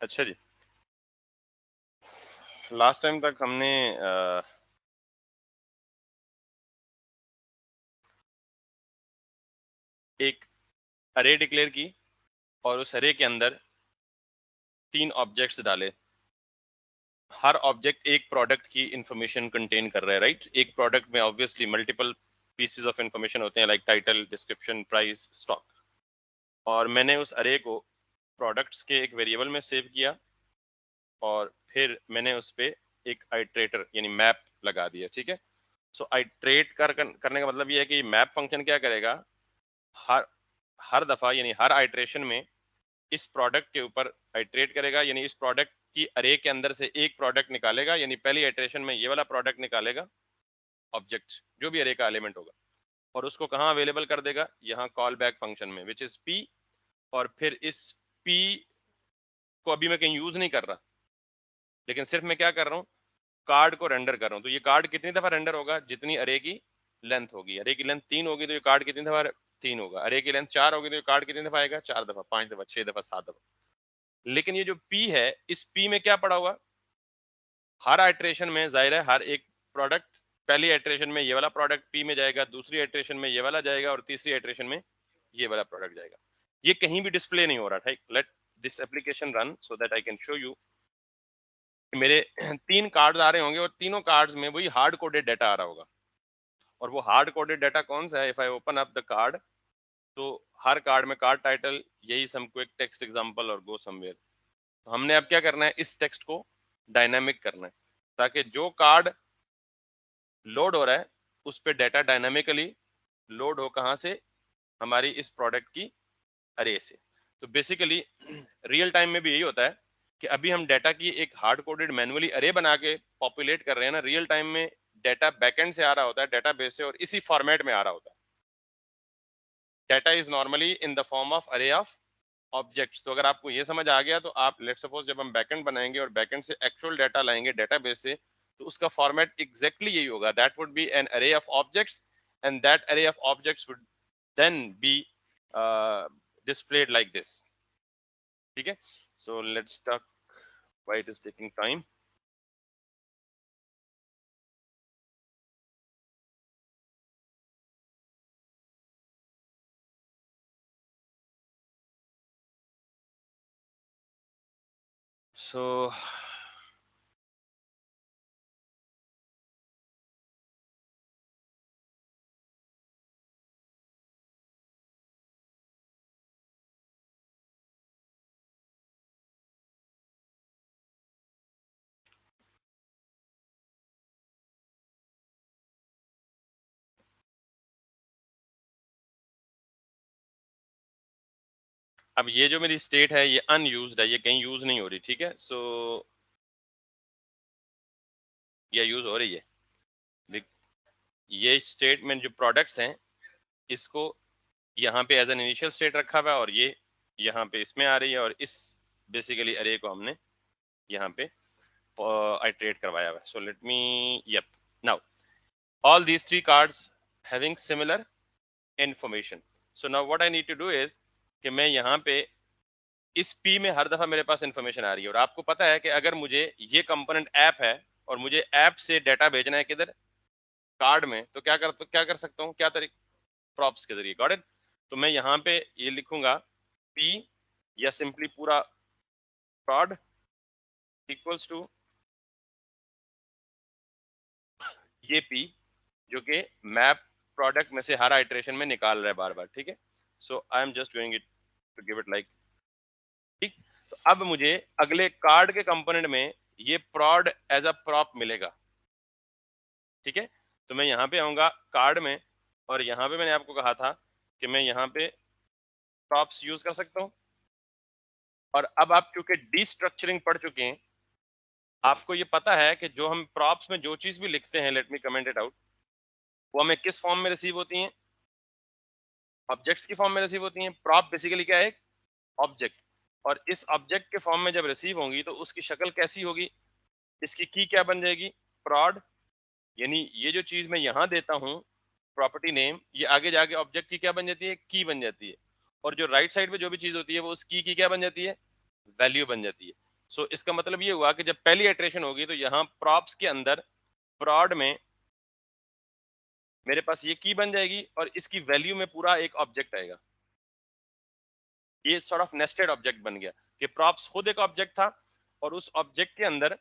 अच्छा जी, last time तक हमने एक अरे डिक्लेयर की और उस अरे के अंदर 3 ऑब्जेक्ट्स डाले। हर ऑब्जेक्ट एक प्रोडक्ट की इंफॉर्मेशन कंटेन कर रहा है, राइट? एक प्रोडक्ट में obviously multiple pieces of information होते हैं, like title, description, price, stock. और मैंने उस अरे को प्रोडक्ट्स के एक वेरिएबल में सेव किया और फिर मैंने उस पे एक आइट्रेटर यानी मैप लगा दिया, ठीक है? सो आइट्रेट करने का मतलब ये है कि मैप फंक्शन क्या करेगा, हर हर दफा यानी हर आइट्रेशन में इस प्रोडक्ट के ऊपर आइट्रेट करेगा, यानी इस प्रोडक्ट की अरे के अंदर से एक प्रोडक्ट निकालेगा, यानी पहली आइट्रेशन में ये वाला प्रोडक्ट निकालेगा, ऑब्जेक्ट जो भी अरे का एलिमेंट होगा, और उसको कहाँ अवेलेबल कर देगा, यहाँ कॉल बैक फंक्शन में, विच इज पी। और फिर इस पी को अभी मैं कहीं यूज नहीं कर रहा, लेकिन सिर्फ मैं क्या कर रहा हूँ, कार्ड को रेंडर कर रहा हूँ। तो ये कार्ड कितनी दफा रेंडर होगा, जितनी अरे की लेंथ होगी। अरे की लेंथ 3 होगी तो ये कार्ड कितनी दफा 3 होगा। अरे की लेंथ 4 होगी तो ये कार्ड कितनी दफा आएगा, 4 दफा, 5 दफा, 6 दफा, 7 दफा। लेकिन ये जो पी है, इस पी में क्या पड़ा हुआ, हर आइट्रेशन में जाहिर है हर एक प्रोडक्ट, पहली आइट्रेशन में ये वाला प्रोडक्ट पी में जाएगा, दूसरी आइट्रेशन में ये वाला जाएगा, और तीसरी आइट्रेशन में ये वाला प्रोडक्ट जाएगा। ये कहीं भी डिस्प्ले नहीं हो रहा था। Let this application run so that I can show you. मेरे 3 कार्ड्स आ रहे होंगे और तीनों कार्ड्स में वही हार्ड कोडेड डाटा आ रहा होगा। और वो हार्ड कोडेड डाटा कौन सा है, if I open up the card, तो हर कार्ड में कार्ड टाइटल, यही सम क्विक टेक्स्ट एग्जांपल और गो समवेयर। तो हमने अब क्या करना है, इस टेक्स्ट को डायनामिक करना है, ताकि जो कार्ड लोड हो रहा है उस पे डाटा डायनामिकली लोड हो, कहाँ से, हमारी इस प्रोडक्ट की अरे से। तो बेसिकली रियल टाइम में भी यही होता है कि अभी हम डाटा की एक हार्ड कोडेड मैन्युअली अरे बना के पॉपुलेट कर रहे हैं ना, रियल टाइम में डाटा बैकएंड से आ रहा होता है, डेटाबेस से, और इसी फॉर्मेट में आ रहा होता है। Data is normally in the form of अरे ऑफ ऑब्जेक्ट्स। तो अगर आपको ये समझ आ गया, तो आप लेट सपोज जब हम बैकएंड बनाएंगे और बैकएंड से एक्चुअल डाटा लाएंगे डेटाबेस से, तो उसका फॉर्मेट एग्जैक्टली यही होगा, that would be an array of objects, and that array of objects would then be displayed like this. ठीक है, so let's talk why it is taking time. So अब ये जो मेरी स्टेट है ये अनयूज्ड है, ये कहीं यूज नहीं हो रही, ठीक है? सो ये यूज हो रही है। ये स्टेट में जो प्रोडक्ट्स हैं, इसको यहाँ पे एज एन इनिशियल स्टेट रखा हुआ है, और ये यहाँ पे इसमें आ रही है, और इस बेसिकली अरे को हमने यहाँ पे आइट्रेट करवाया हुआ है। So let me, yup, now all these 3 cards having similar information. So now what I need to do is कि मैं यहाँ पे इस P में हर दफा मेरे पास इंफॉर्मेशन आ रही है, और आपको पता है कि अगर मुझे ये कंपोनेंट ऐप है और मुझे ऐप से डाटा भेजना है किधर, कार्ड में, तो क्या कर सकता हूँ, क्या तरीके, प्रॉप्स के जरिए, गॉट इट? तो मैं यहाँ पे ये लिखूंगा P, या सिंपली पूरा prod इक्वल्स टू ये P, जो कि मैप प्रोडक्ट में से हर आइटरेशन में निकाल रहा है बार बार, ठीक है? So I am just doing it to give it like, ठीक। तो अब मुझे अगले कार्ड के कंपोनेंट में ये प्रॉड एज अ प्रॉप मिलेगा, ठीक है? तो मैं यहाँ पे आऊंगा कार्ड में, और यहाँ पे मैंने आपको कहा था कि मैं यहाँ पे प्रॉप्स यूज कर सकता हूँ। और अब आप क्योंकि डिस्ट्रक्चरिंग पढ़ चुके हैं, आपको ये पता है कि जो हम प्रॉप्स में जो चीज भी लिखते हैं, let me comment it out, वो हमें किस फॉर्म में रिसीव होती हैं, ऑब्जेक्ट्स की फॉर्म में रिसीव होती हैं। प्रॉप बेसिकली क्या है, ऑब्जेक्ट। और इस ऑब्जेक्ट के फॉर्म में जब रिसीव होंगी तो उसकी शक्ल कैसी होगी, इसकी की क्या बन जाएगी, प्रॉड, यानी ये जो चीज मैं यहाँ देता हूँ प्रॉपर्टी नेम, ये आगे जाके ऑब्जेक्ट की क्या बन जाती है, की बन जाती है। और जो राइट साइड पे जो भी चीज होती है वो उस की क्या बन जाती है, वैल्यू बन जाती है। सो इसका मतलब ये हुआ कि जब पहली इटरेशन होगी तो यहाँ प्रॉप्स के अंदर prod में मेरे पास ये की बन जाएगी और इसकी वैल्यू में पूरा एक ऑब्जेक्ट आएगा। ये सॉर्ट ऑफ नेस्टेड ऑब्जेक्ट बन गया कि प्रॉप्स खुद एक ऑब्जेक्ट था और उस ऑब्जेक्ट के अंदर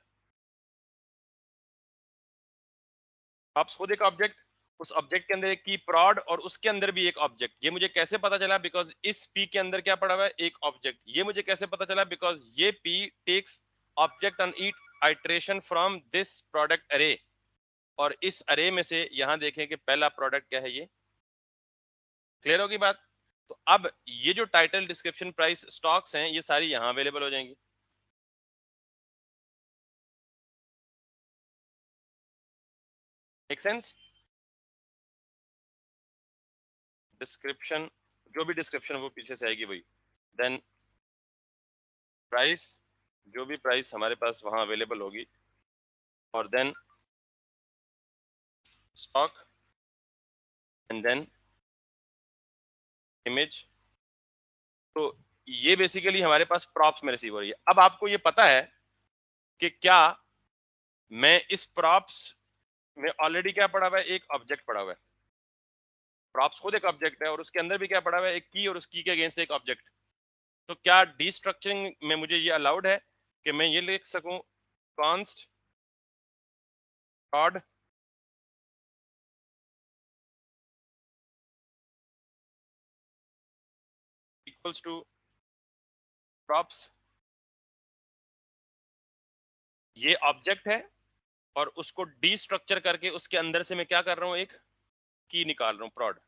प्रॉप्स खुद एक ऑब्जेक्ट, उस ऑब्जेक्ट के अंदर एक की prod और उसके अंदर भी एक ऑब्जेक्ट। ये मुझे कैसे पता चला? बिकॉज इस p के अंदर क्या पड़ा हुआ है? एक ऑब्जेक्ट। ये मुझे कैसे पता चला? बिकॉज ये p takes object on each iteration from this product array, और इस अरे में से यहां देखें कि पहला प्रोडक्ट क्या है। ये क्लियर होगी बात? तो अब ये जो टाइटल, डिस्क्रिप्शन, प्राइस, स्टॉक्स हैं, ये सारी यहां अवेलेबल हो जाएंगी। Make sense? डिस्क्रिप्शन, जो भी डिस्क्रिप्शन वो पीछे से आएगी वही। देन प्राइस, जो भी प्राइस हमारे पास वहां अवेलेबल होगी, और then stock, and then image. तो ये बेसिकली हमारे पास प्रॉप्स में रिसीव हो रही है। अब आपको ये पता है कि क्या मैं इस प्रॉप्स में ऑलरेडी क्या पड़ा हुआ है? एक ऑब्जेक्ट पड़ा हुआ है। प्रॉप्स खुद एक ऑब्जेक्ट है और उसके अंदर भी क्या पड़ा हुआ है? एक की, और उस की के अगेंस्ट एक ऑब्जेक्ट। तो क्या डीस्ट्रक्चरिंग में मुझे ये अलाउड है कि मैं ये लिख सकूं const prod equals to props, ये ऑब्जेक्ट है और उसको डीस्ट्रक्चर करके उसके अंदर से मैं क्या कर रहा हूं? एक की निकाल रहा हूं, prod।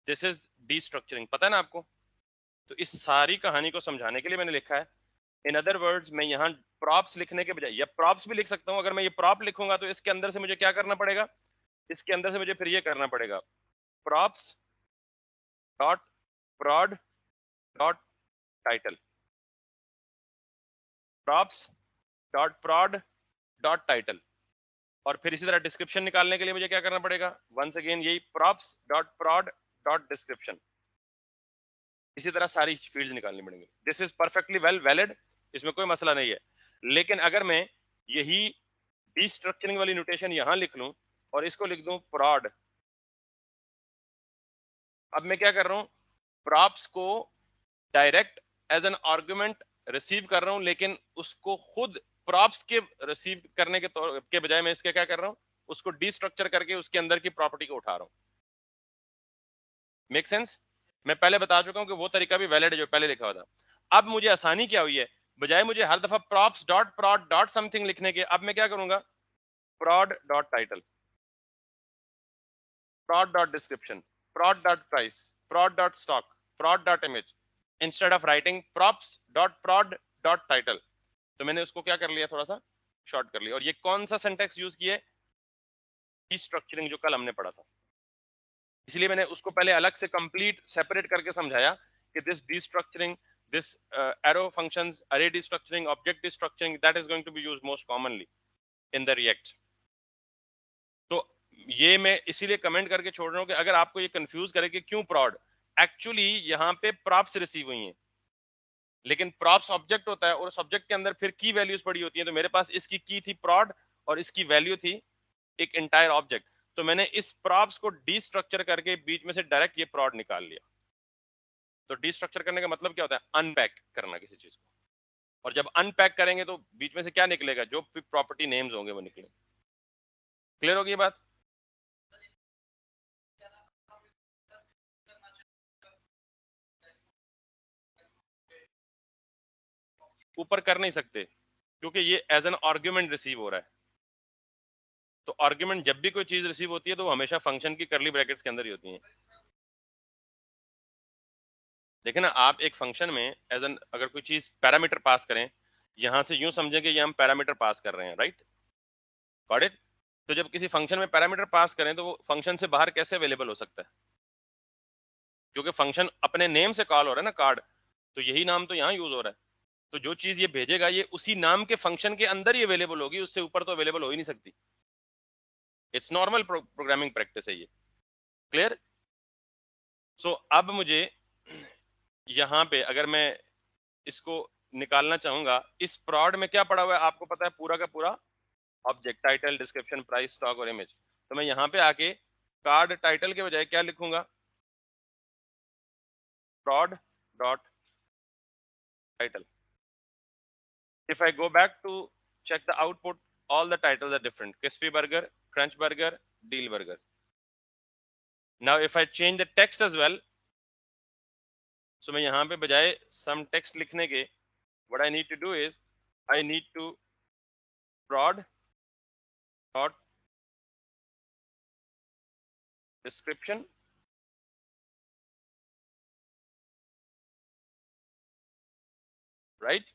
This is डीस्ट्रक्चरिंग। पता है ना आपको? तो इस सारी कहानी को समझाने के लिए मैंने लिखा है। इन अदर वर्ड्स, मैं यहाँ प्रॉप्स लिखने के बजाय, या प्रॉप्स भी लिख सकता हूँ, अगर मैं ये प्रॉप लिखूंगा तो इसके अंदर से मुझे क्या करना पड़ेगा? इसके अंदर से मुझे फिर ये करना पड़ेगा, props dot prod dot title, props dot prod dot title. और फिर इसी तरह डिस्क्रिप्शन निकालने के लिए मुझे क्या करना पड़ेगा? वंस अगेन यही props dot prod dot description. इसी तरह सारी फील्ड्स निकालनी पड़ेंगी। This is perfectly well valid, इसमें कोई मसला नहीं है। लेकिन अगर मैं यही डीस्ट्रक्चरिंग वाली नोटेशन यहां लिख लूं और इसको लिख दूं prod, अब मैं क्या कर रहा हूं? प्रॉप्स को direct as an argument receive कर रहा हूं, लेकिन उसको खुद प्रॉप्स के रिसीव करने के बजाय मैं इसके क्या कर रहा हूं? उसको डीस्ट्रक्चर करके उसके अंदर की प्रॉपर्टी को उठा रहा हूं। Make sense? मैं पहले बता चुका हूं कि वो तरीका भी वैलिड है जो पहले लिखा हुआ था। अब मुझे आसानी क्या हुई है? बजाय मुझे हर दफा props dot prod dot something लिखने के, अब मैं क्या करूंगा? prod dot title, prod dot description, prod dot price, prod dot stock, prod dot image, instead of writing props dot prod dot title. तो मैंने उसको क्या कर लिया? थोड़ा सा शॉर्ट कर लिया। और ये कौन सा सिंटेक्स यूज किया? स्ट्रक्चरिंग, जो कल हमने पढ़ा था। इसलिए मैंने उसको पहले अलग से कंप्लीट सेपरेट करके समझाया कि this destructuring, this arrow functions, अरे destructuring, object destructuring, that is going to be used most commonly in the React. तो ये मैं इसीलिए कमेंट करके छोड़ रहा हूं कि अगर आपको ये कंफ्यूज करे कि क्यों prod, एक्चुअली यहाँ पे प्रॉप्स रिसीव हुई हैं, लेकिन प्रॉप्स ऑब्जेक्ट होता है और उस ऑब्जेक्ट के अंदर फिर की वैल्यूज पड़ी होती हैं। तो मेरे पास इसकी की थी prod और इसकी वैल्यू थी एक इंटायर ऑब्जेक्ट। तो मैंने इस प्रॉप्स को डीस्ट्रक्चर करके बीच में से डायरेक्ट ये prod निकाल लिया। तो डीस्ट्रक्चर करने का मतलब क्या होता है? अनपैक करना किसी चीज को। और जब अनपैक करेंगे तो बीच में से क्या निकलेगा? जो प्रॉपर्टी नेम्स होंगे वो निकलेंगे। क्लियर होगी ये बात? ऊपर कर नहीं सकते क्योंकि ये एज एन आर्ग्यूमेंट रिसीव हो रहा है। तो आर्ग्यूमेंट जब भी कोई चीज रिसीव होती है तो वो हमेशा फंक्शन की करली ब्रैकेट्स के अंदर ही होती है। देखिए ना, आप एक फंक्शन में एज एन अगर कोई चीज पैरामीटर पास करें, यहां से यूं समझें कि ये हम पैरामीटर पास कर रहे हैं, राइट? Got it? तो जब किसी फंक्शन में पैरामीटर पास करें तो वो फंक्शन से बाहर कैसे अवेलेबल हो सकता है? क्योंकि फंक्शन अपने नेम से कॉल हो रहा है ना, कार्ड। तो यही नाम तो यहाँ यूज हो रहा है। तो जो चीज ये भेजेगा ये उसी नाम के फंक्शन के अंदर ही अवेलेबल होगी, उससे ऊपर तो अवेलेबल हो ही नहीं सकती। इट्स नॉर्मल प्रोग्रामिंग प्रैक्टिस है ये। क्लियर? सो अब मुझे यहाँ पे अगर मैं इसको निकालना चाहूंगा, इस prod में क्या पड़ा हुआ है आपको पता है, पूरा का पूरा object, title, description, price, stock और इमेज। तो मैं यहाँ पे आके कार्ड टाइटल के बजाय क्या लिखूंगा, prod dot title. If I go back to check the output, all the titles are different: crispy burger, crunch burger, deal burger. Now if I change the text as well, so मैं यहाँ पे बजाय some text लिखने के, what I need to do is I need to prod dot description, right?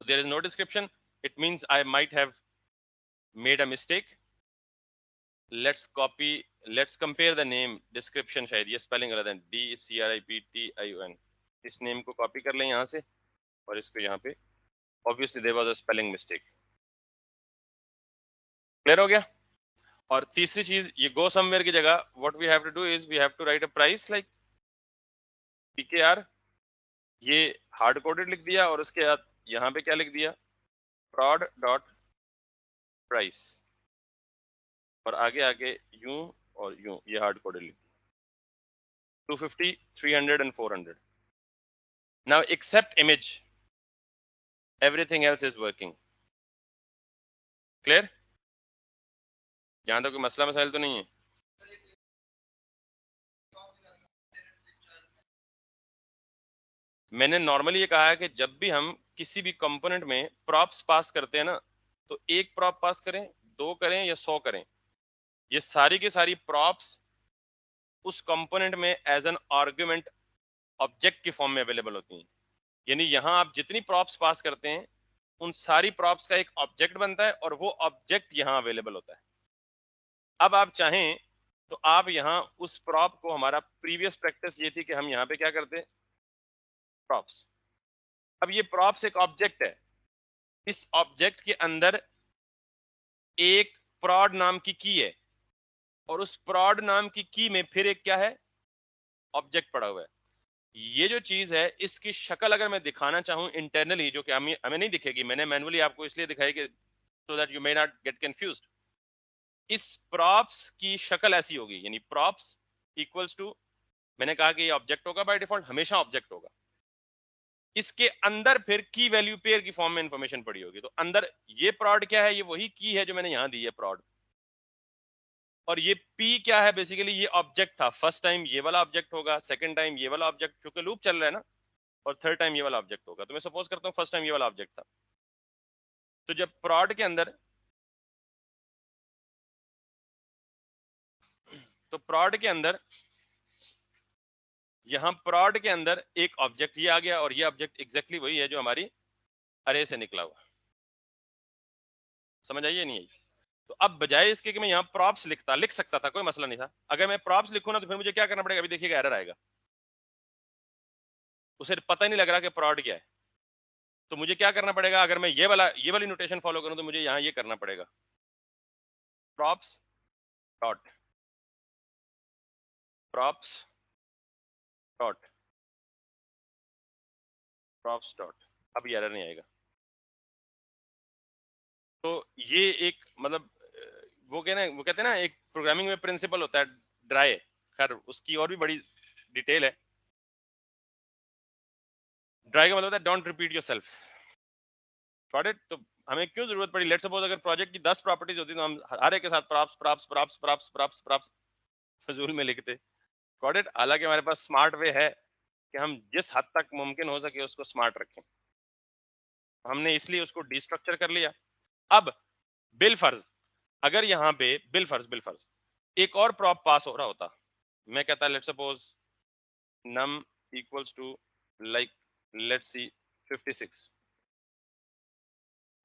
There is no description. It means I might have made a mistake. Let's copy, let's compare the name description, शायद ये spelling गलत है, DCRIPTION, इस name को copy कर लें यहाँ से और इसको यहाँ पे, obviously there was a spelling mistake. Clear हो गया? और तीसरी चीज, ये go somewhere की जगह what we have to do is we have to write a price like PKR, ये हार्ड कोडेड लिख दिया और उसके बाद यहाँ पे क्या लिख दिया, prod डॉट प्राइस, और आगे आगे यूं और यूं, ये हार्ड कोडेड लिख दिया, 250, 300 and 400. Now except image, everything else is working. Clear? यहाँ तो कोई मसला मसाइल तो नहीं है? मैंने नॉर्मली ये कहा है कि जब भी हम किसी भी कंपोनेंट में प्रॉप्स पास करते हैं ना, तो एक प्रॉप पास करें, 2 करें या 100 करें, ये सारी की सारी प्रॉप्स उस कंपोनेंट में एज एन आर्गुमेंट ऑब्जेक्ट की फॉर्म में अवेलेबल होती हैं। यानी यहाँ आप जितनी प्रॉप्स पास करते हैं, उन सारी प्रॉप्स का एक ऑब्जेक्ट बनता है और वो ऑब्जेक्ट यहाँ अवेलेबल होता है। अब आप चाहें तो आप यहाँ उस प्रॉप को, हमारा प्रीवियस प्रैक्टिस ये थी कि हम यहाँ पे क्या करते, प्रॉप्स। अब ये प्रॉप्स एक ऑब्जेक्ट है, इस ऑब्जेक्ट के अंदर एक prod नाम की की है और उस prod नाम की की में फिर एक क्या है, ऑब्जेक्ट पड़ा हुआ है। ये जो चीज है, इसकी शक्ल अगर मैं दिखाना चाहूं इंटरनली, जो कि हमें नहीं दिखेगी, मैंने मैनुअली आपको इसलिए दिखाई कि so that you may not get confused. इस प्रॉप्स की शक्ल ऐसी होगी, यानी प्रॉप्स इक्वल्स टू, मैंने कहा कि ये ऑब्जेक्ट होगा, बाय डिफॉल्ट हमेशा ऑब्जेक्ट होगा, इसके अंदर फिर की वैल्यू पेयर की फॉर्म में इंफॉर्मेशन पड़ी होगी। तो अंदर ये prod क्या है, ये वही की है जो मैंने यहां दी है prod, और ये p क्या है, बेसिकली ये ऑब्जेक्ट था। फर्स्ट टाइम ये वाला ऑब्जेक्ट होगा, सेकंड टाइम ये वाला ऑब्जेक्ट, क्योंकि लूप चल रहा है ना, और थर्ड टाइम ये वाला ऑब्जेक्ट होगा। तो मैं सपोज करता हूँ फर्स्ट टाइम ये वाला ऑब्जेक्ट था, तो जब prod के अंदर, तो prod के अंदर, यहां prod के अंदर एक ऑब्जेक्ट ये आ गया, और ये ऑब्जेक्ट एग्जैक्टली वही है जो हमारी अरे से निकला हुआ। समझ आइए नहीं आई? तो अब बजाय इसके कि मैं यहाँ प्रॉप्स लिख सकता था, कोई मसला नहीं था। अगर मैं प्रॉप्स लिखूं ना, तो फिर मुझे क्या करना पड़ेगा, अभी देखिएगा एरर आएगा, उसे पता ही नहीं लग रहा कि prod क्या है। तो मुझे क्या करना पड़ेगा, अगर मैं ये वाली नोटेशन फॉलो करूं, तो मुझे यहाँ ये करना पड़ेगा, props dot props dot props dot, अब ये एरर नहीं आएगा। तो ये एक मतलब वो कहते हैं ना, एक प्रोग्रामिंग में प्रिंसिपल होता है ड्राई, खैर उसकी और भी बड़ी डिटेल है। ड्राई का मतलब होता है don't repeat yourself, got it? तो हमें क्यों जरूरत पड़ी, लेट्स सपोज अगर प्रोजेक्ट की 10 प्रॉपर्टीज होती तो हम हर एक के साथ props props props props props props फजूल में लिखते, गॉट इट? हालांकि हमारे पास स्मार्ट वे है कि हम जिस हद तक मुमकिन हो सके उसको स्मार्ट रखें, हमने इसलिए उसको डिस्ट्रक्चर कर लिया। अब बिल फर्ज, अगर यहाँ पे बिल फर्ज एक और प्रॉप पास हो रहा होता, मैं कहता let's suppose num equals to like let's see 56,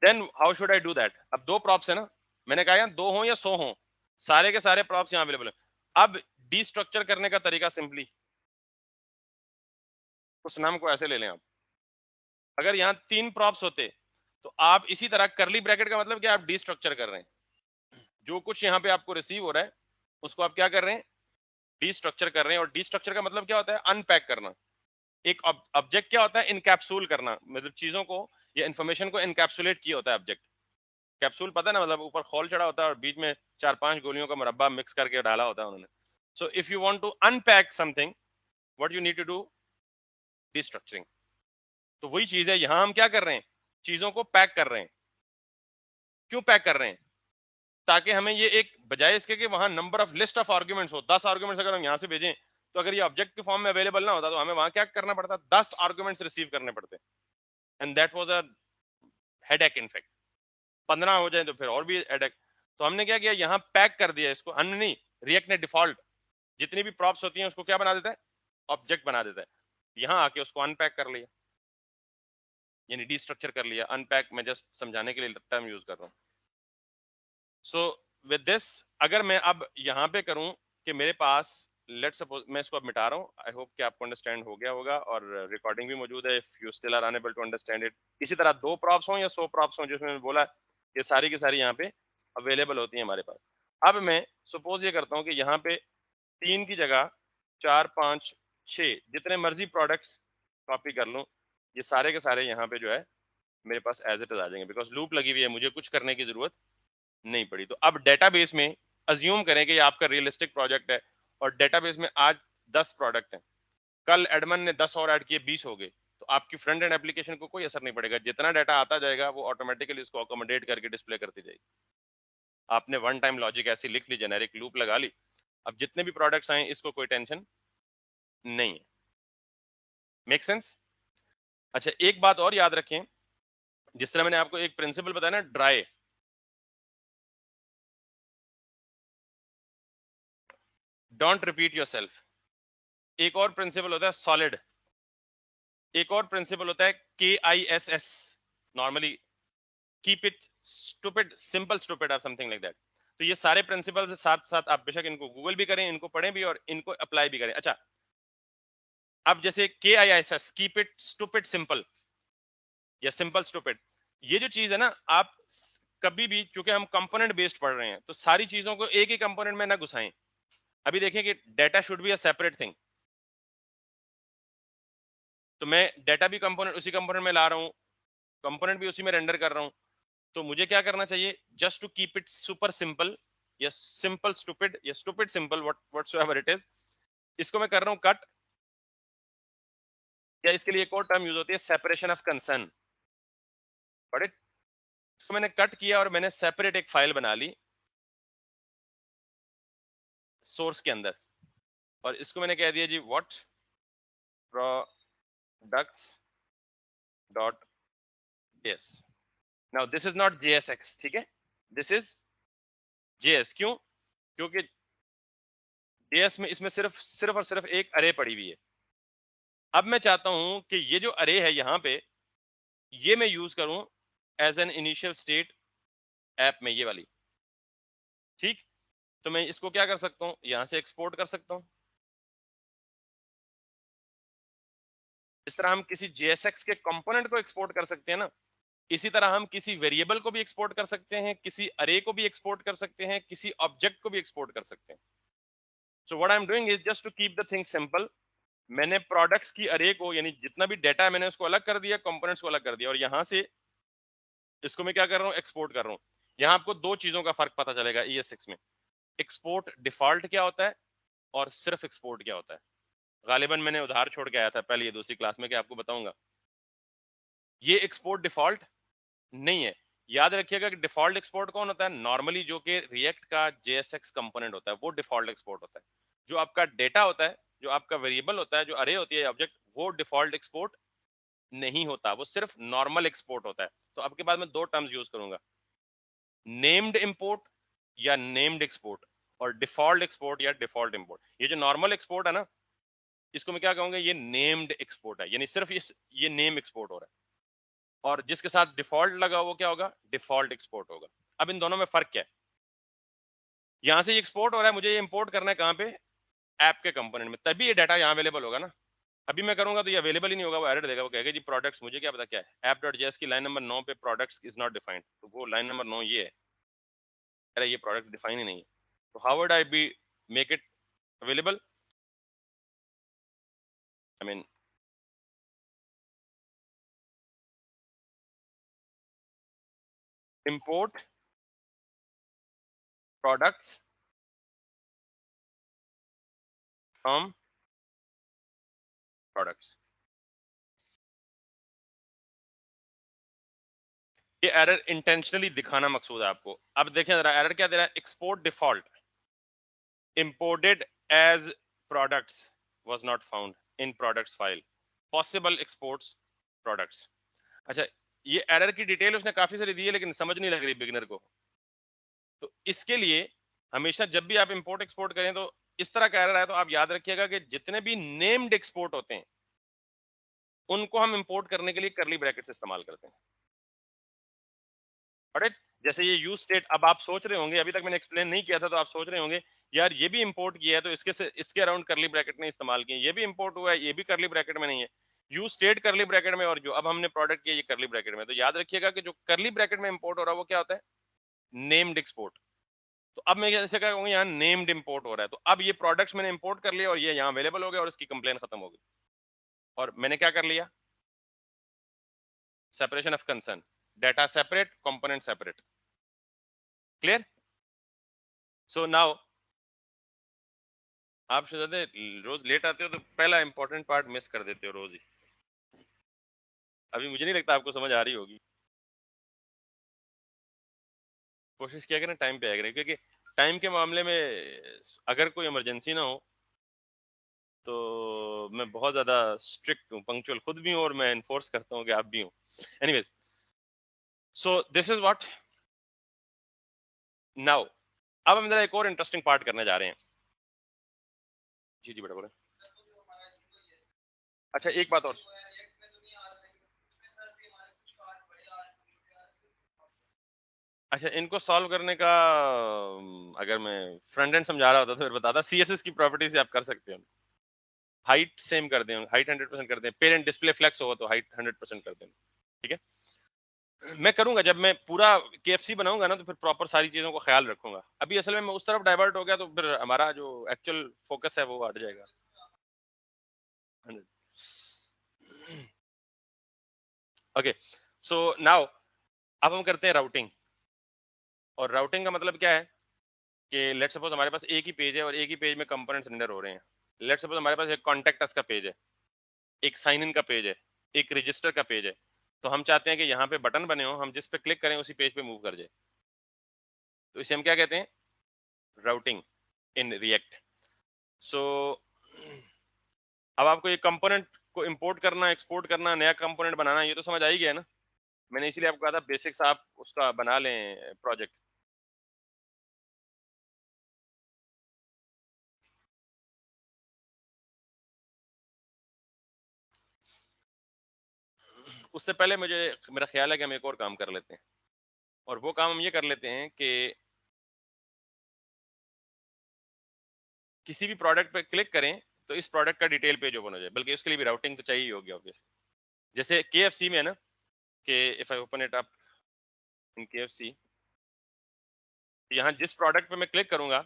then how should I do that? अब दो प्रॉप्स है ना, मैंने कहा यार 2 हो या 100 हो, सारे के सारे प्रॉप्स यहाँ अवेलेबल है। अब डिस्ट्रक्चर करने का तरीका सिंपली, उस नाम को ऐसे ले लें आप, अगर यहाँ 3 प्रॉप्स होते तो आप इसी तरह करली ब्रैकेट का मतलब क्या, आप डिस्ट्रक्चर कर रहे हैं, जो कुछ यहाँ पे आपको रिसीव हो रहा है उसको आप क्या कर रहे हैं, डिस्ट्रक्चर कर रहे हैं। और डिस्ट्रक्चर का मतलब क्या होता है, अनपैक करना। एक ऑब्जेक्ट क्या होता है, इनकैप्सूल करना, मतलब चीजों को या इंफॉर्मेशन को इनकैप्सुलेट किया होता है ऑब्जेक्ट। कैप्सूल पता है ना, मतलब ऊपर खोल चढ़ा होता है और बीच में 4-5 गोलियों का मुरब्बा मिक्स करके डाला होता है उन्होंने। So if you want to unpack something, what you need to do, destructuring. तो वही चीज है, यहां हम क्या कर रहे हैं, चीजों को पैक कर रहे हैं। क्यों पैक कर रहे हैं? ताकि हमें ये एक, बजाय इसके कि वहां number of list of arguments हो, 10 आर्ग्यूमेंट्स अगर हम यहां से भेजें, तो अगर ये ऑब्जेक्ट के फॉर्म में अवेलेबल ना होता तो हमें वहां क्या करना पड़ता, 10 आर्ग्यूमेंट्स रिसीव करने पड़ते। And that was a headache in fact. 15 हो जाए तो फिर और भी हेडेक। तो हमने क्या किया, यहाँ पैक कर दिया इसको। हमने नहीं, रिएक्ट ने डिफॉल्ट जितनी भी प्रॉप्स होती हैं उसको क्या बना देता है, ऑब्जेक्ट बना देता है। यहाँ आके उसको अनपैक कर लिया, यानी डीस्ट्रक्चर कर लिया। अनपैक मैं जस्ट समझाने के लिए टर्म यूज कर रहा हूँ। सो विद दिस, अगर मैं अब यहाँ पे करूँ कि मेरे पास, लेट्स सपोज मैं इसको अब मिटा रहा हूँ, आई होप कि आपको अंडरस्टैंड हो गया होगा और रिकॉर्डिंग भी मौजूद है, if you still are unable to understand it. इसी तरह 2 प्रॉप्स हों या 100 प्रॉप्स हों, जिसमें मैंने बोला ये सारी की सारी यहाँ पे अवेलेबल होती है हमारे पास। अब मैं सपोज ये करता हूँ कि यहाँ पे 3 की जगह 4, 5, 6 जितने मर्जी प्रोडक्ट्स कॉपी कर लूँ, ये सारे के सारे यहाँ पे जो है मेरे पास एज इट इज आ जाएंगे, बिकॉज लूप लगी हुई है, मुझे कुछ करने की जरूरत नहीं पड़ी। तो अब डेटाबेस में अज्यूम करें कि ये आपका रियलिस्टिक प्रोजेक्ट है और डेटाबेस में आज 10 प्रोडक्ट हैं, कल एडमन ने 10 और ऐड किए, 20 हो गए, तो आपकी फ्रंट एंड एप्लीकेशन को कोई असर नहीं पड़ेगा। जितना डाटा आता जाएगा वो ऑटोमेटिकली उसको अकोमोडेट करके डिस्प्ले करती जाएगी। आपने वन टाइम लॉजिक ऐसी लिख ली, जेनेरिक लूप लगा ली, अब जितने भी प्रोडक्ट्स आए इसको कोई टेंशन नहीं है। Make sense? अच्छा, एक बात और याद रखें, जिस तरह मैंने आपको एक प्रिंसिपल बताया ना, ड्राई, डोंट रिपीट योरसेल्फ। एक और प्रिंसिपल होता है सॉलिड, एक और प्रिंसिपल होता है KISS, normally keep it stupid, simple stupid और समथिंग लाइक दैट। तो ये सारे प्रिंसिपल से साथ साथ आप बेशक इनको गूगल भी करें, इनको पढ़ें भी और इनको अप्लाई भी करें। अच्छा, अब जैसे KISS, keep it stupid simple या सिंपल स्टूपिड, ये जो चीज है ना, आप कभी भी, क्योंकि हम कंपोनेंट बेस्ड पढ़ रहे हैं, तो सारी चीजों को एक ही कंपोनेंट में ना घुसाएं। अभी देखें कि data should be a separate thing, तो मैं डेटा भी कंपोनेंट उसी कंपोनेंट में ला रहा हूँ, कंपोनेंट भी उसी में रेंडर कर रहा हूँ। तो मुझे क्या करना चाहिए, just to keep it super simple या सिंपल स्टूपिड या stupid simple, whatsoever it is, इसको मैं कर रहा हूँ कट, या इसके लिए एक और टर्म यूज होती है, सेपरेशन ऑफ कंसर्न। बट इसको मैंने कट किया और मैंने सेपरेट एक फाइल बना ली सोर्स के अंदर, और इसको मैंने कह दिया जी what products dot JS. Now this is not JSX, ठीक है, दिस इज JS। क्यों? क्योंकि JS में, इसमें सिर्फ और सिर्फ एक अरे पड़ी हुई है। अब मैं चाहता हूं कि ये जो अरे है यहाँ पे, ये मैं यूज करूं as an initial state app में, ये वाली, ठीक। तो मैं इसको क्या कर सकता हूं, यहां से एक्सपोर्ट कर सकता हूं। इस तरह हम किसी JSX के कंपोनेंट को एक्सपोर्ट कर सकते हैं ना, इसी तरह हम किसी वेरिएबल को भी एक्सपोर्ट कर सकते हैं, किसी अरे को भी एक्सपोर्ट कर सकते हैं, किसी ऑब्जेक्ट को भी एक्सपोर्ट कर सकते हैं। So what I am doing is just to keep the thing simple, मैंने प्रोडक्ट्स की अरे को, यानी जितना भी डाटा है मैंने उसको अलग कर दिया, कंपोनेंट्स को अलग कर दिया, और यहां से इसको मैं क्या कर रहा हूँ, एक्सपोर्ट कर रहा हूँ। यहाँ आपको दो चीजों का फर्क पता चलेगा ES6 में, एक्सपोर्ट डिफॉल्ट क्या होता है और सिर्फ एक्सपोर्ट क्या होता है। गालिबन मैंने उधार छोड़ के आया था पहले ये दूसरी क्लास में कि आपको बताऊंगा, ये एक्सपोर्ट डिफॉल्ट नहीं है। याद रखिएगा कि डिफॉल्ट एक्सपोर्ट कौन होता है, नॉर्मली जो कि रिएक्ट का JSX कंपोनेंट होता है, वो डिफॉल्ट एक्सपोर्ट होता है। जो आपका डेटा होता है, जो आपका वेरिएबल होता है, जो अरे होती है ऑब्जेक्ट, वो डिफॉल्ट एक्सपोर्ट नहीं होता, वो सिर्फ नॉर्मल एक्सपोर्ट होता है। तो आपके बाद मैं दो टर्म्स यूज करूंगा, नेम्ड इंपोर्ट या नेम्ड एक्सपोर्ट, और डिफॉल्ट एक्सपोर्ट या डिफॉल्ट इंपोर्ट। ये जो नॉर्मल एक्सपोर्ट है ना, इसको मैं क्या कहूंगा, ये नेम्ड एक्सपोर्ट है, यानी सिर्फ ये नेम एक्सपोर्ट हो रहा है, और जिसके साथ डिफॉल्ट लगा वो क्या होगा, डिफॉल्ट एक्सपोर्ट होगा। अब इन दोनों में फर्क क्या है, यहां से ये एक्सपोर्ट हो रहा है, मुझे ये इंपोर्ट करना है कहां पे, ऐप के कंपोनेंट में, तभी ये डाटा यहाँ अवेलेबल होगा ना। अभी मैं करूंगा तो ये अवेलेबल ही नहीं होगा, वो एरर देगा, वो कहेगा जी प्रोडक्ट्स, मुझे क्या पता क्या है, app.js की लाइन नंबर 9 पे प्रोडक्ट्स इज नॉट डिफाइंड, तो वो लाइन नंबर 9 ये है, अरे ये प्रोडक्ट डिफाइन ही नहीं है, तो how would I be make it available, I mean import products from products। ये एरर इंटेंशनली दिखाना मकसूद है आपको। अब देखें जरा एरर क्या दे रहा है, export default imported as products was not found in products file, possible exports products। अच्छा, ये एरर की डिटेल उसने काफी सारी दी है लेकिन समझ नहीं लग रही बिगिनर को। तो इसके लिए हमेशा जब भी आप इंपोर्ट एक्सपोर्ट करें तो इस तरह का एरर आए तो आप याद रखिएगा कि जितने भी नेम्ड एक्सपोर्ट होते हैं उनको हम इंपोर्ट करने के लिए करली ब्रैकेट्स इस्तेमाल करते हैं। राइट, जैसे ये यूज स्टेट, अब आप सोच रहे होंगे, अभी तक मैंने एक्सप्लेन नहीं किया था तो आप सोच रहे होंगे यार ये भी इंपोर्ट किया है तो इसके से इसके अराउंड करली ब्रैकेट ने इस्तेमाल किए, ये भी इंपोर्ट हुआ है ये भी करली ब्रैकेट में नहीं है। यूज स्टेट करली ब्रैकेट में और जो अब हमने प्रोडक्ट किया ये करली ब्रैकेट में, तो याद रखिएगा कि जो करली ब्रैकेट में इंपोर्ट हो रहा है वो क्या होता है, नेम्ड एक्सपोर्ट। तो अब मैं जैसे कहूंगा यहाँ नेम्ड इंपोर्ट हो रहा है, तो अब ये प्रोडक्ट्स मैंने इंपोर्ट कर लिया और ये यहाँ अवेलेबल हो गया और इसकी कंप्लेन खत्म हो गई। और मैंने क्या कर लिया, separation of concern, data separate, component separate. Clear? So now आप शहजादे रोज लेट आते हो तो पहला इंपॉर्टेंट पार्ट मिस कर देते हो रोज ही। अभी मुझे नहीं लगता आपको समझ आ रही होगी। कोशिश किया करें टाइम पे आया करें, क्योंकि टाइम के मामले में अगर कोई इमरजेंसी ना हो तो मैं बहुत ज्यादा स्ट्रिक्ट हूँ, पंक्चुअल खुद भी हूँ और मैं इन्फोर्स करता हूँ कि आप भी हो। Anyways, so this is what now. अब हम जरा एक और इंटरेस्टिंग पार्ट करने जा रहे हैं। जी जी बेटा बोले। अच्छा एक बात और, अच्छा इनको सॉल्व करने का अगर मैं फ्रंट एंड समझा रहा होता तो फिर बताता, सीएसएस की प्रॉपर्टी से आप कर सकते हो। हाइट सेम कर दें, हाइट 100% कर दें, पेरेंट डिस्प्ले फ्लेक्स हो तो हाइट 100% कर दें। ठीक है, मैं करूंगा जब मैं पूरा केएफसी बनाऊंगा ना तो फिर प्रॉपर सारी चीजों को ख्याल रखूंगा। अभी असल में मैं उस तरफ डाइवर्ट हो गया तो फिर हमारा जो एक्चुअल फोकस है वो हट जाएगा। 100। ओके, सो नाउ अब हम करते हैं राउटिंग। और राउटिंग का मतलब क्या है कि लेट्स सपोज हमारे पास एक ही पेज है और एक ही पेज में कंपोनेंट्स रेंडर हो रहे हैं। लेट्स सपोज हमारे पास एक कॉन्टेक्ट अस का पेज है, एक साइन इन का पेज है, एक रजिस्टर का पेज है। तो हम चाहते हैं कि यहाँ पे बटन बने हो, हम जिस पे क्लिक करें उसी पेज पे मूव कर जाए। तो इसे हम क्या कहते हैं, राउटिंग इन रिएक्ट। सो अब आपको ये कंपोनेंट को इंपोर्ट करना, एक्सपोर्ट करना, नया कंपोनेंट बनाना, ये तो समझ आ ही गया ना। मैंने इसीलिए आपको कहा था बेसिक्स आप उसका बना लें प्रोजेक्ट। उससे पहले मुझे मेरा ख्याल है कि हम एक और काम कर लेते हैं, और वो काम हम ये कर लेते हैं कि किसी भी प्रोडक्ट पे क्लिक करें तो इस प्रोडक्ट का डिटेल पेज ओपन हो जाए, बल्कि उसके लिए भी राउटिंग तो चाहिए होगी ऑब्वियसली। जैसे केएफसी में है ना कि if I open it up in KFC, यहाँ जिस प्रोडक्ट पे मैं क्लिक करूंगा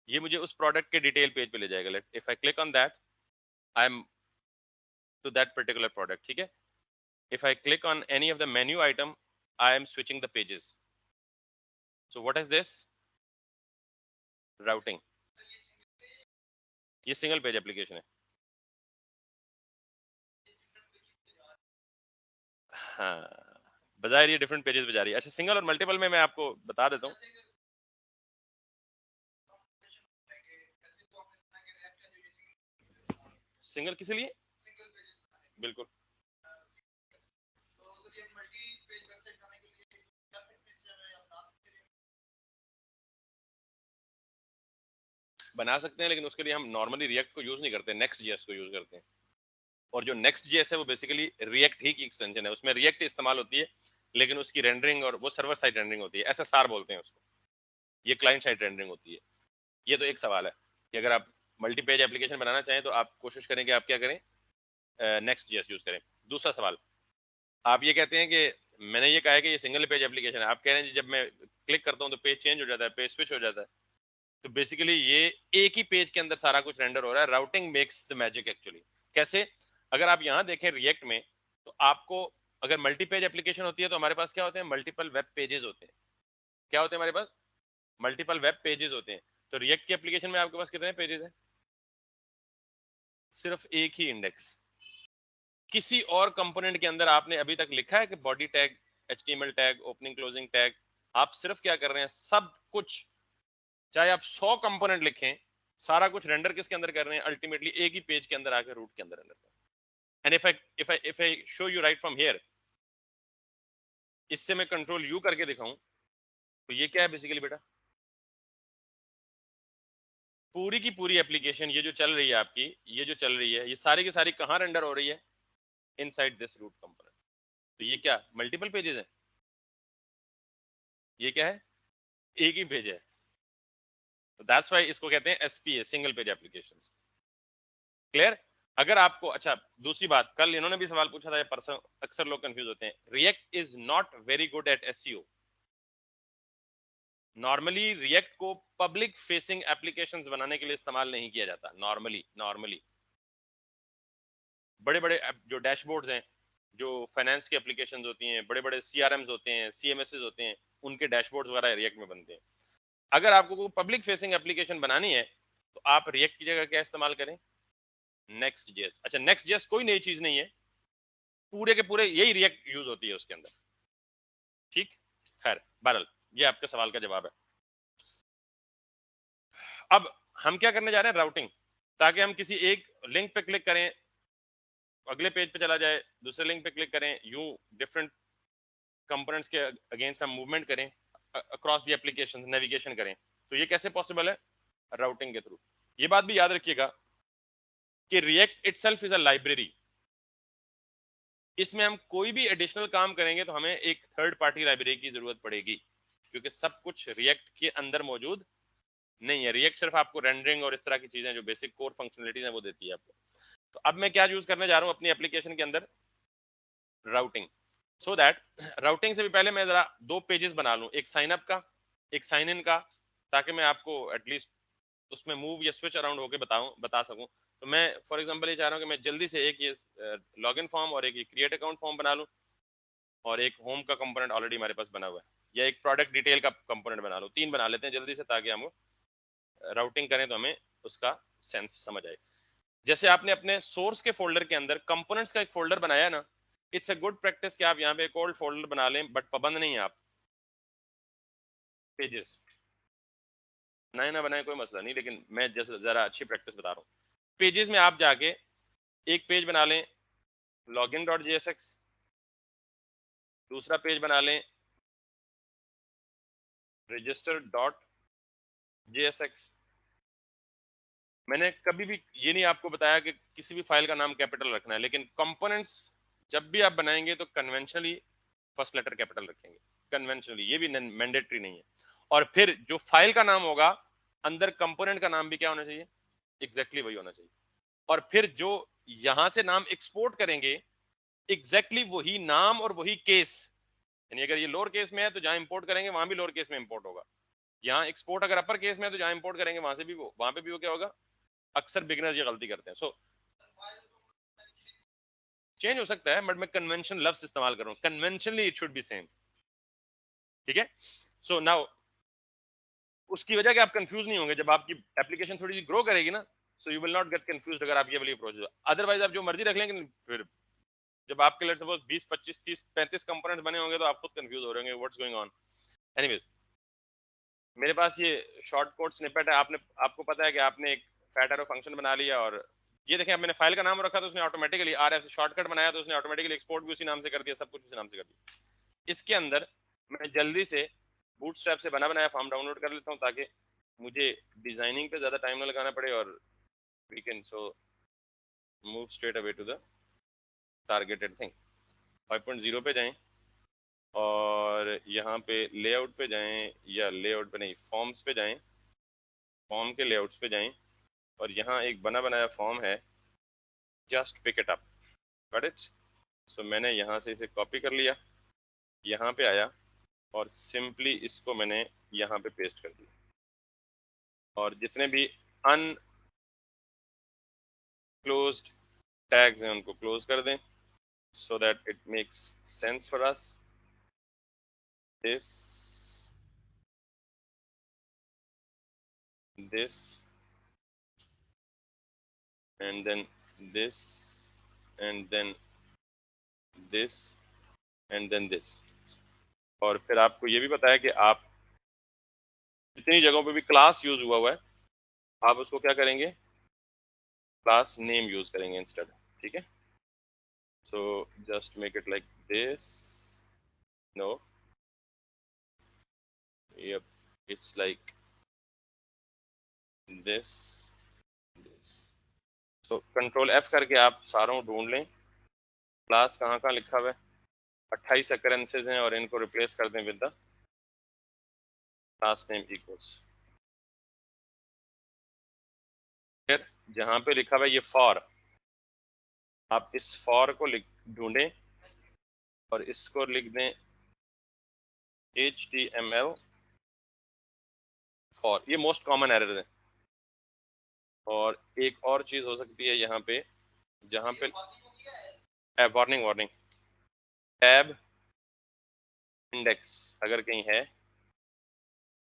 ये मुझे उस प्रोडक्ट के डिटेल पेज पे ले जाएगा। Let if I click on that I am to that particular product. ठीक है, if I click on any of the menu item I am switching the pages. So what is this, routing. ये single page application है। हाँ, बजाय ये different pages पे जा रही है। अच्छा सिंगल और मल्टीपल में मैं आपको बता देता हूँ। सिंगल किस लिए, बिल्कुल बना सकते हैं, लेकिन उसके लिए हम नॉर्मली रिएक्ट को यूज नहीं करते, नेक्स्ट जेएस को यूज करते हैं। और जो नेक्स्ट जेएस है वो बेसिकली रिएक्ट ही की एक्सटेंशन है, उसमें रिएक्ट इस्तेमाल होती है लेकिन उसकी रेंडरिंग और वो सर्वर साइड रेंडरिंग होती है, एसएसआर बोलते हैं उसको। ये क्लाइंट साइड रेंडरिंग होती है। ये तो एक सवाल है कि अगर आप मल्टी पेज एप्लीकेशन बनाना चाहें तो आप कोशिश करें कि आप क्या करें, नेक्स्ट जेएस यूज करें। दूसरा सवाल, आप ये कहते हैं कि मैंने ये कहा है कि ये सिंगल पेज एप्लीकेशन है, आप कह रहे हैं जब मैं क्लिक करता हूँ तो पेज चेंज हो जाता है, पेज स्विच हो जाता है। तो बेसिकली ये एक ही पेज के अंदर सारा कुछ रेंडर हो रहा है। Routing makes the magic actually. कैसे, अगर आप यहाँ देखें रिएक्ट में तो आपको अगर मल्टी पेज एप्लीकेशन होती है तो हमारे पास क्या होते हैं, मल्टीपल वेब पेजेस होते हैं। क्या होते हैं हमारे पास, मल्टीपल वेब पेजेस होते हैं। तो रिएक्ट की एप्लीकेशन में आपके पास कितने पेजेस हैं, सिर्फ एक ही इंडेक्स। किसी और कंपोनेंट के अंदर आपने अभी तक लिखा है कि body tag, HTML tag, opening closing tag? आप सिर्फ क्या कर रहे हैं, सब कुछ, चाहे आप 100 कंपोनेंट लिखें, सारा कुछ रेंडर किसके अंदर कर रहे हैं, अल्टीमेटली एक ही पेज के अंदर आकर रूट के अंदर रेंडर कर रहे हैं। And if I show you right from here, इससे मैं कंट्रोल यू करके दिखाऊं, तो ये क्या है बेसिकली बेटा, पूरी की पूरी एप्लीकेशन ये जो चल रही है आपकी, ये जो चल रही है, ये सारी की सारी कहाँ रेंडर हो रही है, इनसाइड दिस रूट कंपोनेंट। तो ये क्या मल्टीपल पेजेस है, ये क्या है, एक ही पेज है। तो दैट्स व्हाई इसको कहते हैं SPA, single page applications. Clear? अगर आपको, अच्छा दूसरी बात, कल इन्होंने भी सवाल पूछा था, ये पर्सन, अक्सर लोग कंफ्यूज होते हैं, react is not very good at SEO. Normally react को पब्लिक फेसिंग एप्लीकेशंस बनाने के लिए इस्तेमाल नहीं किया जाता। नॉर्मली बड़े बड़े जो डैशबोर्ड्स हैं, जो फाइनेंस की एप्लीकेशंस होती हैं, बड़े बड़े सीआरएम्स होते हैं, सीएमएसएस होते हैं, उनके डैशबोर्ड्स वगैरह रिएक्ट में बनते हैं। अगर आपको कोई पब्लिक फेसिंग एप्लीकेशन बनानी है तो आप रिएक्ट की जगह क्या इस्तेमाल करें, नेक्स्ट जेएस। अच्छा नेक्स्ट जेएस कोई नई चीज नहीं है, पूरे के पूरे यही रिएक्ट यूज होती है उसके अंदर। ठीक, खैर बहरहाल ये आपके सवाल का जवाब है। अब हम क्या करने जा रहे हैं, राउटिंग, ताकि हम किसी एक लिंक पे क्लिक करें, अगले पेज पे चला जाए, दूसरे लिंक पे क्लिक करें, यूं डिफरेंट कंपोनेंट्स के अगेंस्ट हम मूवमेंट करें, अक्रॉस द एप्लीकेशंस नेविगेशन करें। तो ये कैसे पॉसिबल है, राउटिंग के थ्रू। ये बात भी याद रखिएगा कि react itself is a library. इसमें हम कोई भी एडिशनल काम करेंगे तो हमें एक थर्ड पार्टी लाइब्रेरी की जरूरत पड़ेगी, क्योंकि सब कुछ रिएक्ट के अंदर मौजूद नहीं है। रिएक्ट सिर्फ आपको रेंडरिंग और इस तरह की चीजें जो बेसिक कोर फंक्शनलिटीज है वो देती है आपको। तो अब मैं क्या यूज करने जा रहा हूं अपनी एप्लीकेशन के अंदर, राउटिंग। सो दैट राउटिंग से भी पहले मैं जरा दो पेजेस बना लूं, एक साइन अप का, एक साइन इन का, ताकि मैं आपको एटलीस्ट उसमें मूव या स्विच अराउंड होकर बता सकूं। तो मैं फॉर एग्जांपल ये चाह रहा हूं कि मैं जल्दी से एक ये लॉगिन फॉर्म और एक ये क्रिएट अकाउंट फॉर्म बना लूं, और एक होम का कंपोनेंट ऑलरेडी हमारे पास बना हुआ है, या एक प्रोडक्ट डिटेल का कंपोनेंट बना लूं। तीन बना लेते हैं जल्दी से, ताकि हम राउटिंग करें तो हमें उसका सेंस समझ आए। जैसे आपने अपने सोर्स के फोल्डर के अंदर कंपोनेंट्स का एक फोल्डर बनाया ना, इट्स अ गुड प्रैक्टिस कि आप यहाँ पे एक और फोल्डर बना लें, बट पाबंद नहीं है आप, पेजेस नए ना बनाए कोई मसला नहीं, लेकिन मैं जैसे जरा अच्छी प्रैक्टिस बता रहा हूँ। पेजेस में आप जाके एक पेज बना लें लॉगिन डॉट जेएसएक्स, दूसरा पेज बना लें रजिस्टर डॉट जेएसएक्स। मैंने कभी भी ये नहीं आपको बताया कि किसी भी फाइल का नाम कैपिटल रखना है, लेकिन कंपोनेंट्स जब भी आप बनाएंगे तो कन्वेंशनली फर्स्ट लेटर कैपिटल रखेंगे, कन्वेंशनली, ये भी मैंडेटरी नहीं है। और फिर जो फाइल का नाम होगा, अंदर कंपोनेंट का नाम भी क्या होना चाहिए, एग्जैक्टली वही होना चाहिए। और फिर जो यहां से नाम एक्सपोर्ट करेंगे, एग्जैक्टली वही नाम और वही केस, यानी अगर ये लोअर केस में है तो जहां इंपोर्ट करेंगे वहां भी लोअर केस में इंपोर्ट होगा, यहाँ एक्सपोर्ट अगर अपर केस में है तो जहां इंपोर्ट करेंगे वहां से भी वहां पे भी वो क्या होगा। अक्सर बिगनर्स ये गलती करते हैं। सो चेंज हो सकता है, बट मैं कन्वेंशन लफ्ज इस्तेमाल कर रहा हूं, conventionally it should be same. ठीक है, सो नाउ उसकी वजह कि आप कंफ्यूज नहीं होंगे जब आपकी एप्लीकेशन थोड़ी सी ग्रो करेगी ना, so you will not get confuse अगर आप ये वाली अप्रोच। अदरवाइज आप जो मर्जी रख लेंगे, फिर जब आपके लिए सपोज 20 25 30 35 कंपोनेंट्स बने होंगे तो आप खुद कंफ्यूज हो रहे होंगे व्हाट्स गोइंग ऑन। एनीवेज, मेरे पास ये शॉर्ट कोड स्निपेट है, आपने, आपको पता है कि आपने एक फैट एरो फंक्शन बना लिया, और ये देखें, अब मैंने फाइल का नाम रखा तो उसने ऑटोमेटिकली आरएफ से शॉर्टकट बनाया, तो उसने ऑटोमेटिकली एक्सपोर्ट भी उसी नाम से कर दिया, सब कुछ उसी नाम से कर दिया। इसके अंदर मैं जल्दी से बूटस्ट्रैप से बना बनाया फॉर्म डाउनलोड कर लेता हूँ, ताकि मुझे डिजाइनिंग पे ज्यादा टाइम ना लगाना पड़े, और we can so move straight away to the targeted thing. 5.0 पे जाएं, और यहाँ पे लेआउट पे जाएं, या लेआउट पे नहीं, फॉर्म्स पे जाएं, फॉर्म के लेआउट्स पे जाएं, और यहाँ एक बना बनाया फॉर्म है, just pick it up, got it. So मैंने यहाँ से इसे कॉपी कर लिया, यहाँ पे आया, और सिंपली इसको मैंने यहाँ पे पेस्ट कर दिया, और जितने भी अनक्लोज्ड टैग्स हैं उनको क्लोज कर दें। so that it makes sense for us. This, this, and then this, and then this, and then this. और फिर आपको ये भी पता है कि आप जितनी जगहों पे भी क्लास यूज हुआ है आप उसको क्या करेंगे, क्लास नेम यूज करेंगे इंस्टेड, ठीक है। So just make it like this, no, yep, it's like this, this. so control F करके आप सारों ढूंढ लें क्लास कहाँ कहाँ लिखा हुआ है, 28 अकरेंसेज हैं और इनको रिप्लेस कर दें with the class name equals. फिर जहाँ पे लिखा हुआ है ये फॉर, आप इस फॉर को ढूंढें और इसको लिख दें HTML फॉर, ये मोस्ट कॉमन एरर है। और एक और चीज हो सकती है यहाँ पे, जहाँ पे वार्निंग वार्निंग टैब इंडेक्स अगर कहीं है,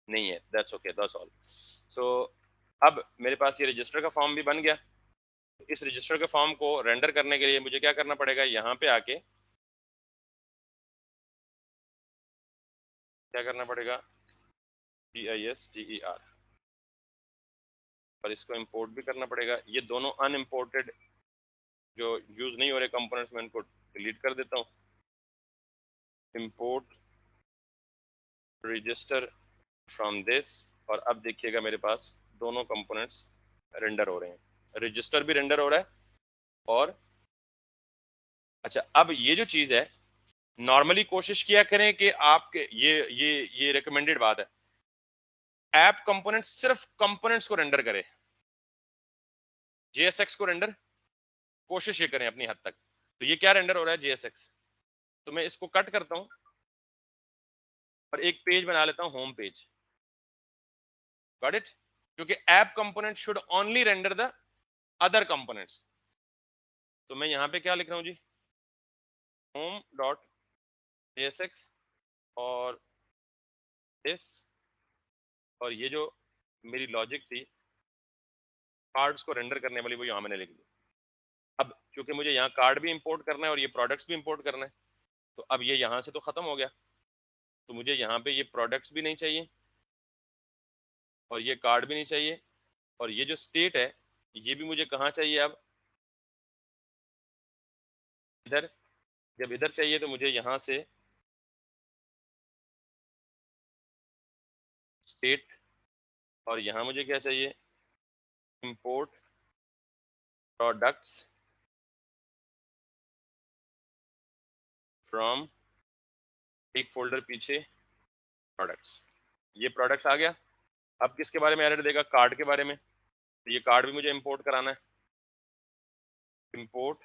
नहीं है, दैट्स ओके, दैट्स ऑल। सो अब मेरे पास ये रजिस्टर का फॉर्म भी बन गया। इस रजिस्टर के फॉर्म को रेंडर करने के लिए मुझे क्या करना पड़ेगा, यहाँ पे आके क्या करना पड़ेगा, DISTER, और इसको इंपोर्ट भी करना पड़ेगा। ये दोनों अनइम्पोर्टेड जो यूज नहीं हो रहे कंपोनेंट्स में इनको डिलीट कर देता हूँ। इंपोर्ट रजिस्टर फ्रॉम दिस, और अब देखिएगा मेरे पास दोनों कंपोनेंट्स रेंडर हो रहे हैं, रजिस्टर भी रेंडर हो रहा है। और अच्छा, अब ये जो चीज है, नॉर्मली कोशिश किया करें कि आपके ये रिकमेंडेड बात है, ऐप कंपोनेंट सिर्फ कंपोनेंट्स को रेंडर करे, JSX को रेंडर कोशिश ये करें अपनी हद तक। तो ये क्या रेंडर हो रहा है, JSX। तो मैं इसको कट करता हूं और एक पेज बना लेता हूं, होम पेज। गॉट इट, क्योंकि app component should only render the other components. तो मैं यहां पे क्या लिख रहा हूं जी, होम डॉट JSX और दिस, और ये जो मेरी लॉजिक थी कार्ड्स को रेंडर करने वाली, वो यहां मैंने लिख दी। अब क्योंकि मुझे यहाँ कार्ड भी इंपोर्ट करना है और ये प्रोडक्ट्स भी इंपोर्ट करना है, तो अब ये यहाँ से तो खत्म हो गया, तो मुझे यहाँ पे ये प्रोडक्ट्स भी नहीं चाहिए और ये कार्ड भी नहीं चाहिए, और ये जो स्टेट है ये भी मुझे कहाँ चाहिए, अब इधर। जब इधर चाहिए तो मुझे यहाँ से स्टेट, और यहाँ मुझे क्या चाहिए, इंपोर्ट प्रोडक्ट्स फ्रॉम, एक फोल्डर पीछे प्रोडक्ट्स, ये प्रोडक्ट्स आ गया। अब किसके बारे में एरर देगा, कार्ड के बारे में, तो ये कार्ड भी मुझे इंपोर्ट कराना है। इंपोर्ट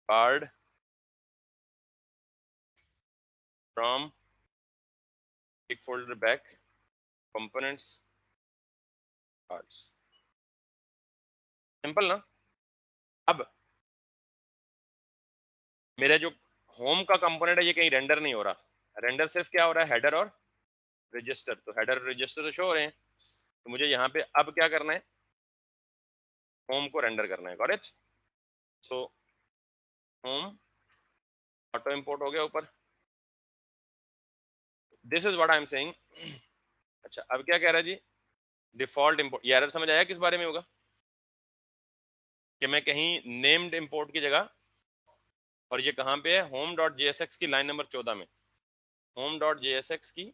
कार्ड फ्रॉम, एक folder back, components, cards. Simple ना। अब मेरा जो होम का कंपोनेंट है ये कहीं रेंडर नहीं हो रहा, रेंडर सिर्फ क्या हो रहा है, हेडर और रजिस्टर। तो हेडर और रजिस्टर तो शो हो रहे हैं, तो मुझे यहाँ पे अब क्या करना है, होम को रेंडर करना है। Got it. So home auto import हो गया ऊपर, this is what I am saying. अच्छा, अब क्या कह रहा है जी, डिफॉल्ट इंपोर्ट। ये एरर समझ आया किस बारे में होगा, कि मैं कहीं नेम्ड इंपोर्ट की जगह, और ये कहाँ पे है, होम डॉट JSX की लाइन नंबर 14 में, होम डॉट JSX की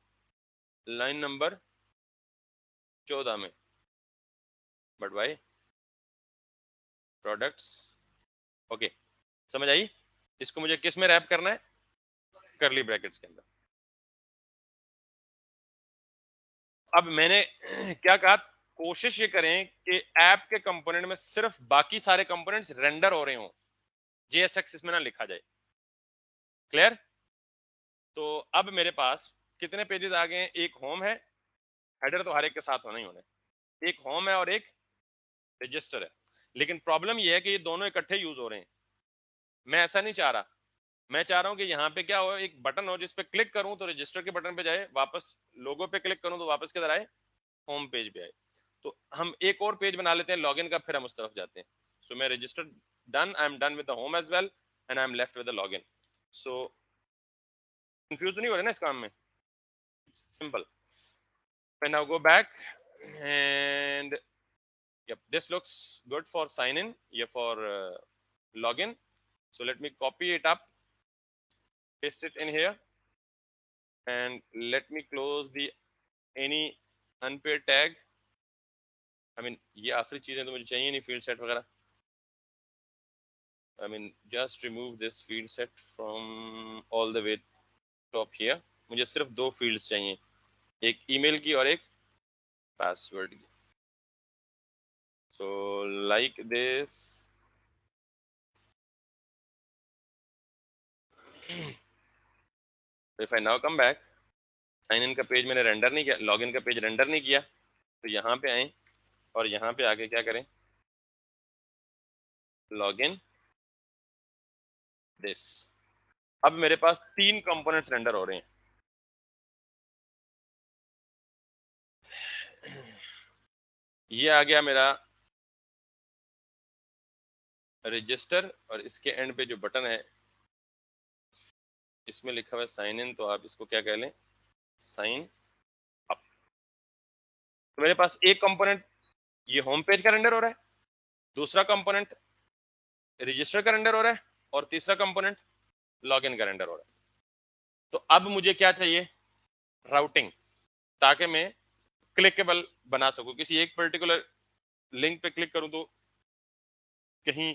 लाइन नंबर 14 में, बट भाई प्रोडक्ट्स, ओके, समझ आई। इसको मुझे किस में रैप करना है, करली ब्रैकेट्स के अंदर। अब मैंने क्या कहा, कोशिश ये करें कि ऐप के कंपोनेंट में सिर्फ बाकी सारे कंपोनेंट्स रेंडर हो रहे हो, JSX इसमें ना लिखा जाए। क्लियर। तो अब मेरे पास कितने पेजेस आ गए हैं, एक होम है, हेडर तो हर एक के साथ होना ही होना है, एक होम है और एक रजिस्टर है। लेकिन प्रॉब्लम ये है कि ये दोनों इकट्ठे यूज हो रहे हैं, मैं ऐसा नहीं चाह रहा। मैं चाह रहा हूं कि यहाँ पे क्या हो, एक बटन हो जिस पे क्लिक करूं तो रजिस्टर के बटन पे जाए, वापस लोगो पे क्लिक करूं तो वापस किधर आए, होम पेज पे आए। तो हम एक और पेज बना लेते हैं लॉगिन का, फिर हम उस तरफ जाते हैं। सो मैं register done, I am done with the home as well and I am left with the login. So confuse नहीं हो रहे ना इस काम में, simple. I now go back and yep, this looks good for sign in, yeah, for login. So let me copy it up, paste it in here, and let me close the any unpaired tag. I mean, ये आखिरी चीजें तो मुझे चाहिए नहीं, field set वगैरह। I mean, just remove this field set from all the way top here. मुझे सिर्फ दो fields चाहिए, एक email की और एक password की। So like this. If I now come back, sign in का पेज मैंने रेंडर नहीं किया, लॉगिन का पेज रेंडर नहीं किया, तो यहाँ पे आए और यहाँ पे आके क्या करें, लॉगिन दिस। अब मेरे पास तीन कंपोनेंट्स रेंडर हो रहे हैं। ये आ गया मेरा रजिस्टर और इसके एंड पे जो बटन है इसमें लिखा हुआ है साइन इन, तो आप इसको क्या कह लें, साइन अप। तो मेरे पास एक कंपोनेंट ये होम पेज का रेंडर हो रहा है, दूसरा कंपोनेंट रजिस्टर का रेंडर हो रहा है और तीसरा कंपोनेंट लॉगिन का रेंडर हो रहा है। तो अब मुझे क्या चाहिए, राउटिंग, ताकि मैं क्लिकेबल बना सकूं। किसी एक पर्टिकुलर लिंक पे क्लिक करूं तो कहीं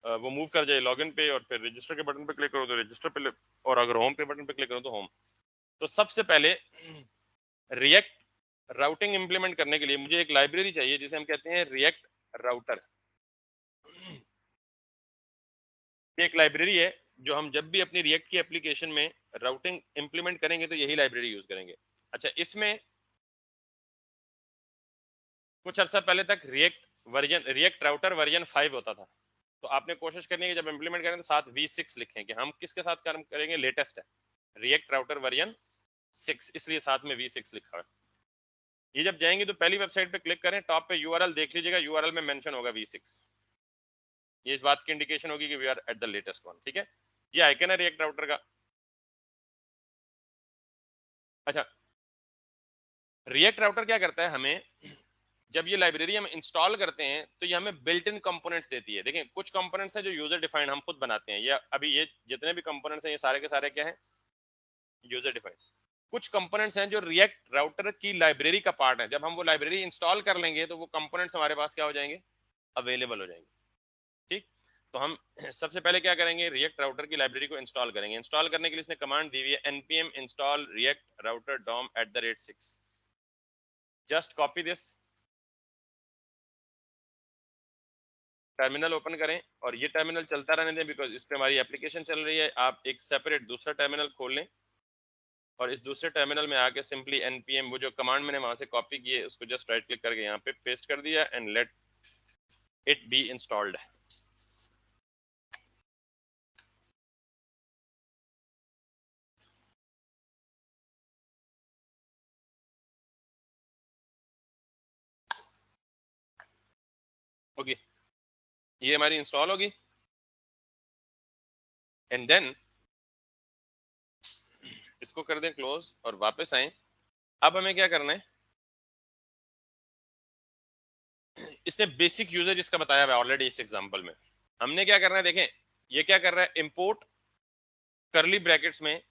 वो मूव कर जाए लॉगिन पे, और फिर रजिस्टर के बटन पे क्लिक करूं तो रजिस्टर पे, और अगर होम पे बटन पे क्लिक करूं तो होम। तो सबसे पहले रिएक्ट राउटिंग इंप्लीमेंट करने के लिए मुझे एक लाइब्रेरी चाहिए जिसे हम कहते हैं रिएक्ट राउटर। ये एक लाइब्रेरी है जो हम जब भी अपनी रिएक्ट की एप्लीकेशन में राउटिंग इंप्लीमेंट करेंगे तो यही लाइब्रेरी यूज करेंगे। अच्छा, इसमें कुछ अर्सा पहले तक रिएक्ट राउटर वर्जन 5 होता था। तो आपने कोशिश करनी है कि जब इंप्लीमेंट करें तो साथ V6 लिखें कि हम किसके साथ काम करेंगे, लेटेस्ट है रिएक्ट राउटर वर्जन 6, इसलिए साथ में V6 लिखा है। ये जब जाएंगे तो पहली वेबसाइट पे क्लिक करें, टॉप पे यूआरएल देख लीजिएगा, यूआरएल में मेंशन होगा V6। ये इस बात की इंडिकेशन होगी कि we are at the latest one. ठीक है, ये आइकन है रिएक्ट राउटर का। अच्छा, रिएक्ट राउटर क्या करता है, हमें जब ये लाइब्रेरी हम इंस्टॉल करते हैं तो ये हमें बिल्ट इन कंपोनेंट्स देती है। देखें, कुछ कंपोनेंट्स हैं जो यूजर डिफाइंड हम खुद बनाते हैं, या अभी ये जितने भी कंपोनेंट्स हैं ये सारे के सारे क्या हैं, यूजर डिफाइंड। कुछ कंपोनेंट्स हैं जो रिएक्ट राउटर की लाइब्रेरी का पार्ट है, जब हम वो लाइब्रेरी इंस्टॉल कर लेंगे तो वो कंपोनेंट्स हमारे पास क्या हो जाएंगे, अवेलेबल हो जाएंगे। ठीक, तो हम सबसे पहले क्या करेंगे, रिएक्ट राउटर की लाइब्रेरी को इंस्टॉल करेंगे। इंस्टॉल करने के लिए इसने कमांड दी हुई है npm install react router dom @6। Just copy this, terminal open करें और ये टर्मिनल चलता रहने दें बिकॉज इस पे हमारी एप्लीकेशन चल रही है। आप एक सेपरेट दूसरा टर्मिनल खोल लें और इस दूसरे टर्मिनल में आके सिंपली npm, वो जो कमांड मैंने वहां से कॉपी की है उसको जस्ट राइट क्लिक करके यहाँ पे पेस्ट कर दिया and let it be installed. Okay, ये हमारी इंस्टॉल होगी एंड देन इसको कर दें क्लोज और वापस आए। अब हमें क्या करना है, इसने बेसिक यूजर जिसका बताया हुआ है ऑलरेडी इस एग्जांपल में। हमने क्या करना है, देखें ये क्या कर रहा है, इंपोर्ट करली ब्रैकेट्स में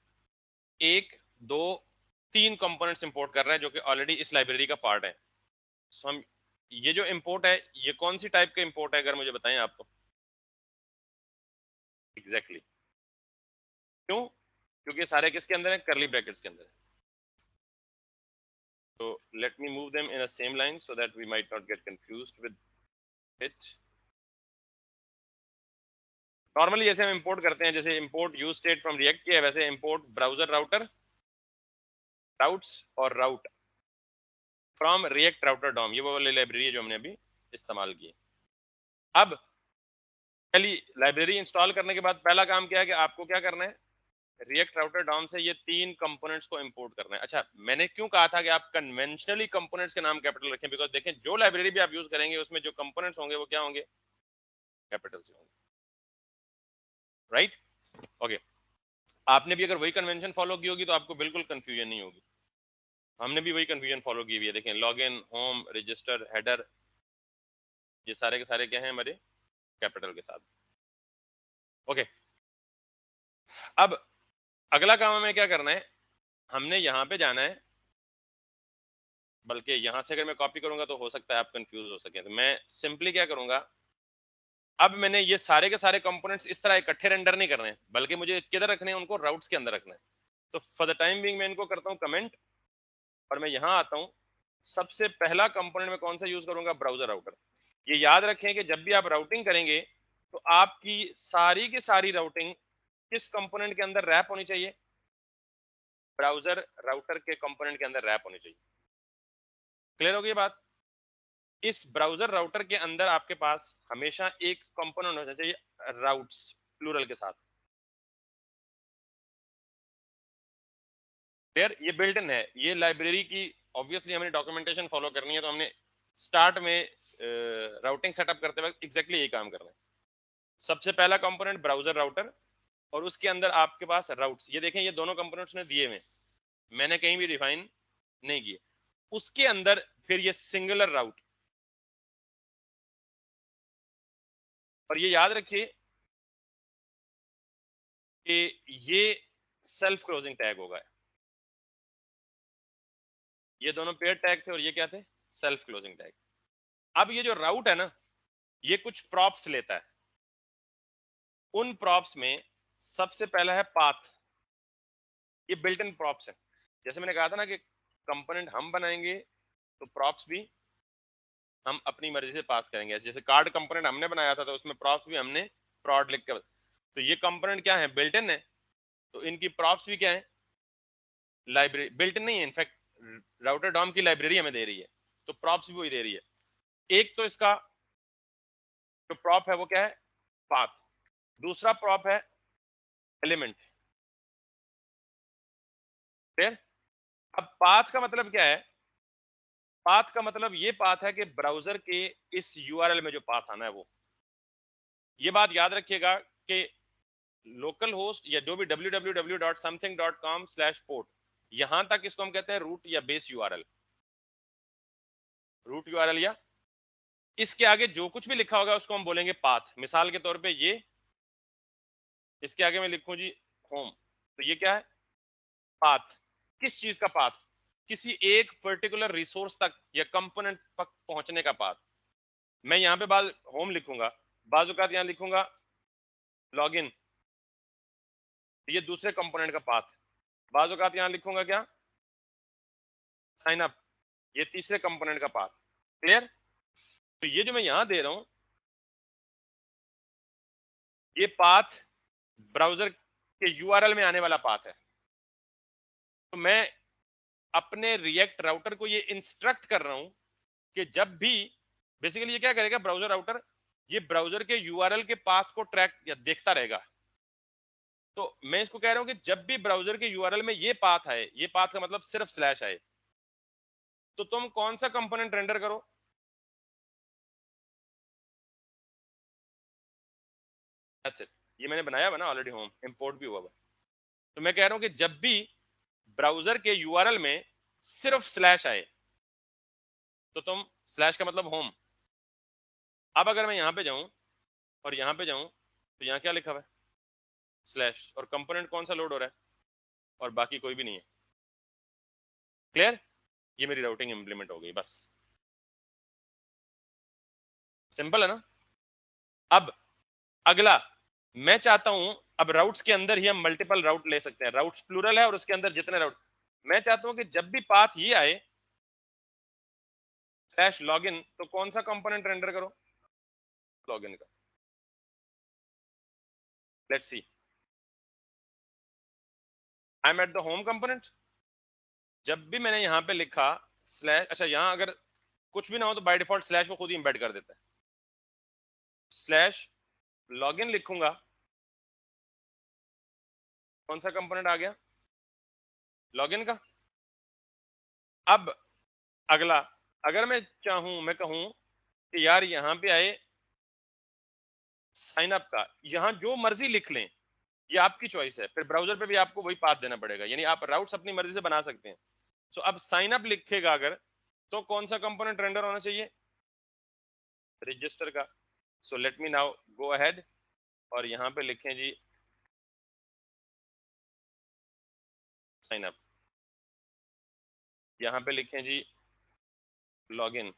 एक, दो, तीन कंपोनेंट्स इंपोर्ट कर रहा है जो कि ऑलरेडी इस लाइब्रेरी का पार्ट है। सो हम ये जो इंपोर्ट है ये कौन सी टाइप का इंपोर्ट है, अगर मुझे बताएं आप तो। Exactly exactly. क्यों, क्योंकि सारे किसके अंदर है, करली ब्रैकेट्स के अंदर है। तो let me move them in a same line so that we might not get confused with it. Normally जैसे हम इंपोर्ट करते हैं, जैसे import use state from React किया है, वैसे इंपोर्ट ब्राउजर राउटर राउट्स और route from React router DOM, ये वो वाली लाइब्रेरी है जो हमने अभी इस्तेमाल की। अब पहली लाइब्रेरी इंस्टॉल करने के बाद पहला काम क्या है कि आपको क्या करना है, रिएक्ट राउटर डॉम से ये 3 कंपोनेंट्स को इंपोर्ट करना है। अच्छा, मैंने क्यों कहा था कि आप कन्वेंशनली कंपोनेंट्स के नाम कैपिटल रखें, बिकॉज देखें जो लाइब्रेरी भी आप यूज करेंगे उसमें जो कंपोनेंट्स होंगे वो क्या होंगे, कैपिटल से होंगे, राइट? ओके, आपने भी अगर वही कन्वेंशन फॉलो की होगी तो आपको बिल्कुल कंफ्यूजन नहीं होगी। हमने भी वही कंफ्यूजन फॉलो की हुई है। देखें, लॉगिन, होम, रजिस्टर, हेडर, ये सारे के सारे क्या हैं हमारे, कैपिटल के साथ। ओके, अब अगला काम हमें क्या करना है, हमने यहां पे जाना है, बल्कि यहां से अगर मैं कॉपी करूंगा तो हो सकता है आप कंफ्यूज हो सके, तो मैं सिंपली क्या करूंगा, अब मैंने ये सारे के सारे कंपोनेंट्स इस तरह इकट्ठे रेंडर नहीं करने, बल्कि मुझे किधर रखने हैं, उनको राउट्स के अंदर रखना है। तो फॉर द टाइम बिंग मैं इनको करता हूँ कमेंट, और मैं यहां आता हूँ। सबसे पहला कंपोनेंट में कौन सा यूज करूंगा, ब्राउजर राउटर। ये याद रखें कि जब भी आप राउटिंग करेंगे तो आपकी सारी की सारी राउटिंग किस कंपोनेंट के अंदर रैप होनी चाहिए, ब्राउजर राउटर के कंपोनेंट के अंदर रैप होनी चाहिए। क्लियर हो गई बात? इस ब्राउजर राउटर के अंदर आपके पास हमेशा एक कंपोनेंट होना चाहिए राउट्स प्लूरल के साथ। क्लियर? ये बिल्ट इन है, ये लाइब्रेरी की ऑब्वियसली हमें डॉक्यूमेंटेशन फॉलो करनी है, तो हमने स्टार्ट में राउटिंग सेटअप करते वक्त एग्जैक्टली यही काम करना है। सबसे पहला कंपोनेंट ब्राउजर राउटर, और उसके अंदर आपके पास राउट्स, ये देखें ये दोनों कंपोनेंट्स ने दिए हुए, मैंने कहीं भी डिफाइन नहीं किए। उसके अंदर फिर ये सिंगुलर राउट, और ये याद रखिए कि ये सेल्फ क्लोजिंग टैग होगा। ये दोनों पेयर टैग थे और ये क्या थे, सेल्फ क्लोजिंग टैग। अब ये जो राउट है ना, ये कुछ प्रॉप्स लेता है। उन प्रॉप्स में सबसे पहला है पाथ, ये बिल्ट इन प्रॉप्स है। जैसे मैंने कहा था ना कि कंपोनेंट हम बनाएंगे तो प्रॉप्स भी हम अपनी मर्जी से पास करेंगे। जैसे कार्ड कंपोनेंट हमने बनाया था तो उसमें प्रॉप्स भी हमने प्रॉड लिख कर, तो ये कंपोनेंट क्या है, बिल्ट इन है, तो इनकी प्रॉप्स भी क्या है, लाइब्रेरी। बिल्ट इन नहीं है, इनफैक्ट राउटर डॉम की लाइब्रेरी हमें दे रही है, तो प्रॉप्स भी वही दे रही है। एक तो इसका जो प्रॉप है वो क्या है, पाथ। दूसरा प्रॉप है एलिमेंट। फिर अब पाथ का मतलब क्या है, पाथ का मतलब ये पाथ है कि ब्राउजर के इस यूआरएल में जो पाथ आना है वो, ये बात याद रखिएगा कि लोकल होस्ट या जो भी www.something.com/port, यहां तक इसको हम कहते हैं रूट या बेस यूआरएल, रूट यूआरएल, या इसके आगे जो कुछ भी लिखा होगा उसको हम बोलेंगे पाथ। मिसाल के तौर पे ये, इसके आगे मैं लिखूं जी होम, तो ये क्या है, पाथ। किस चीज का पाथ, किसी एक पर्टिकुलर रिसोर्स तक या कंपोनेंट तक पहुंचने का पाथ। मैं यहाँ पे बाद होम लिखूंगा, बाजुकात यहाँ लिखूंगा लॉगिन, ये दूसरे कंपोनेंट का पाथ। बाजुकात यहाँ लिखूंगा क्या, साइन अप, ये तीसरे कंपोनेंट का पाथ। क्लियर? तो ये जो मैं यहां दे रहा हूं, ये पाथ ब्राउजर के यूआरएल में आने वाला पाथ है। तो मैं अपने रिएक्ट राउटर को ये इंस्ट्रक्ट कर रहा हूं कि जब भी, बेसिकली ये क्या करेगा ब्राउजर राउटर, ये ब्राउजर के यूआरएल के पाथ को ट्रैक या देखता रहेगा। तो मैं इसको कह रहा हूं कि जब भी ब्राउजर के यूआरएल में ये पाथ आए, ये पाथ का मतलब सिर्फ स्लैश आए, तो तुम कौन सा कंपोनेंट रेंडर करो, दैट्स इट। ये मैंने बनाया हुआ ना ऑलरेडी, होम इंपोर्ट भी हुआ हुआ। तो मैं कह रहा हूं कि जब भी ब्राउजर के यूआरएल में सिर्फ स्लैश आए तो तुम, स्लैश का मतलब होम। अब अगर मैं यहां पे जाऊं और यहां पे जाऊं तो यहां क्या लिखा हुआ है, स्लैश, और कंपोनेंट कौन सा लोड हो रहा है, और बाकी कोई भी नहीं है। क्लियर? ये मेरी राउटिंग इंप्लीमेंट हो गई, बस सिंपल है ना। अब अगला, मैं चाहता हूं, अब राउट्स के अंदर ही हम मल्टीपल राउट ले सकते हैं, राउट्स प्लूरल है और उसके अंदर जितने राउट, मैं चाहता हूं कि जब भी पाथ ये आए स्लैश लॉगिन, तो कौन सा कंपोनेंट रेंडर करो, लॉगिन का। Let's see, I am at the home component. जब भी मैंने यहां पे लिखा स्लैश, अच्छा यहां अगर कुछ भी ना हो तो बाय डिफॉल्ट स्लैश को खुद ही एम्बेड कर देता है, स्लैश लॉगिन लिखूंगा, कौन सा कंपोनेंट आ गया? लॉगिन का। अब अगला, अगर मैं चाहूं, मैं कहूं कि यार यहां पे आए साइन अप का, यहां जो मर्जी लिख लें, ये आपकी चॉइस है, फिर ब्राउजर पे भी आपको वही पाथ देना पड़ेगा, यानी आप राउट्स अपनी मर्जी से बना सकते हैं। सो अब साइन अप लिखेगा अगर, तो कौन सा कंपोनेंट रेंडर होना चाहिए? रजिस्टर का। सो let me now go ahead और यहां पे लिखें जी साइन अप, यहां पे लिखें जी लॉगिन,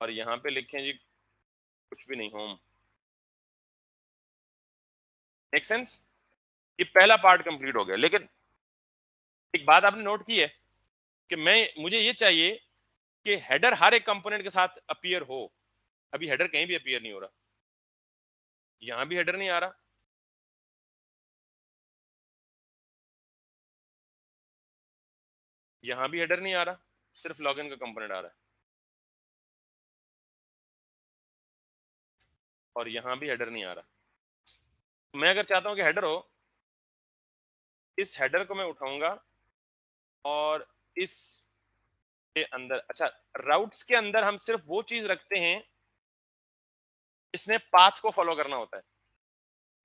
और यहां पे लिखें जी कुछ भी नहीं, होम। Make sense? ये पहला पार्ट कंप्लीट हो गया। लेकिन एक बात आपने नोट की है कि मुझे ये चाहिए कि हेडर हर एक कंपोनेंट के साथ अपीयर हो। अभी हेडर कहीं भी अपीयर नहीं हो रहा, यहां भी हेडर नहीं आ रहा, यहां भी हेडर नहीं आ रहा, सिर्फ लॉगिन का कंपोनेंट आ रहा है, और यहां भी हेडर नहीं आ रहा। मैं अगर चाहता हूं कि हेडर हो, इस हेडर को मैं उठाऊंगा और इस के अंदर, अच्छा, राउट्स के अंदर हम सिर्फ वो चीज रखते हैं इसने पाथ को फॉलो करना होता है।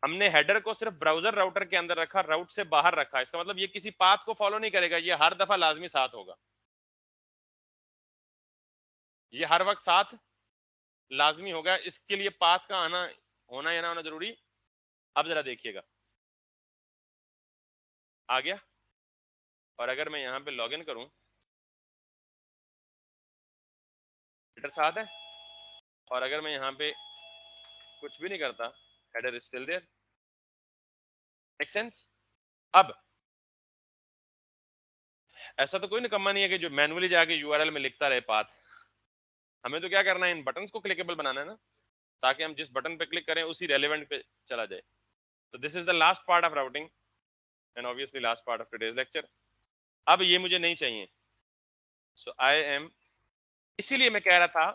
हमने हेडर को सिर्फ ब्राउजर राउटर के अंदर रखा, राउट से बाहर रखा, इसका मतलब ये किसी पाथ को फॉलो नहीं करेगा, ये हर दफा लाजमी साथ होगा, ये हर वक्त साथ लाजमी होगा। इसके लिए पाथ का आना, होना या ना होना जरूरी। अब जरा देखिएगा, आ गया। और अगर मैं यहां पे लॉगिन करूं, हेडर साथ है, और अगर मैं यहां पे कुछ भी नहीं करता, header is still there. Make sense? अब ऐसा तो कोई निकम्मा नहीं है कि जो मैनुअली जाके यूआरएल में लिखता रहे पाथ। हमें तो क्या करना है, इन बटन्स को क्लिकेबल बनाना है ना, ताकि हम जिस बटन पे क्लिक करें उसी रेलेवेंट पे चला जाए। तो this is the last part of routing and obviously last part of today's lecture. अब ये मुझे नहीं चाहिए, सो आई एम, इसीलिए मैं कह रहा था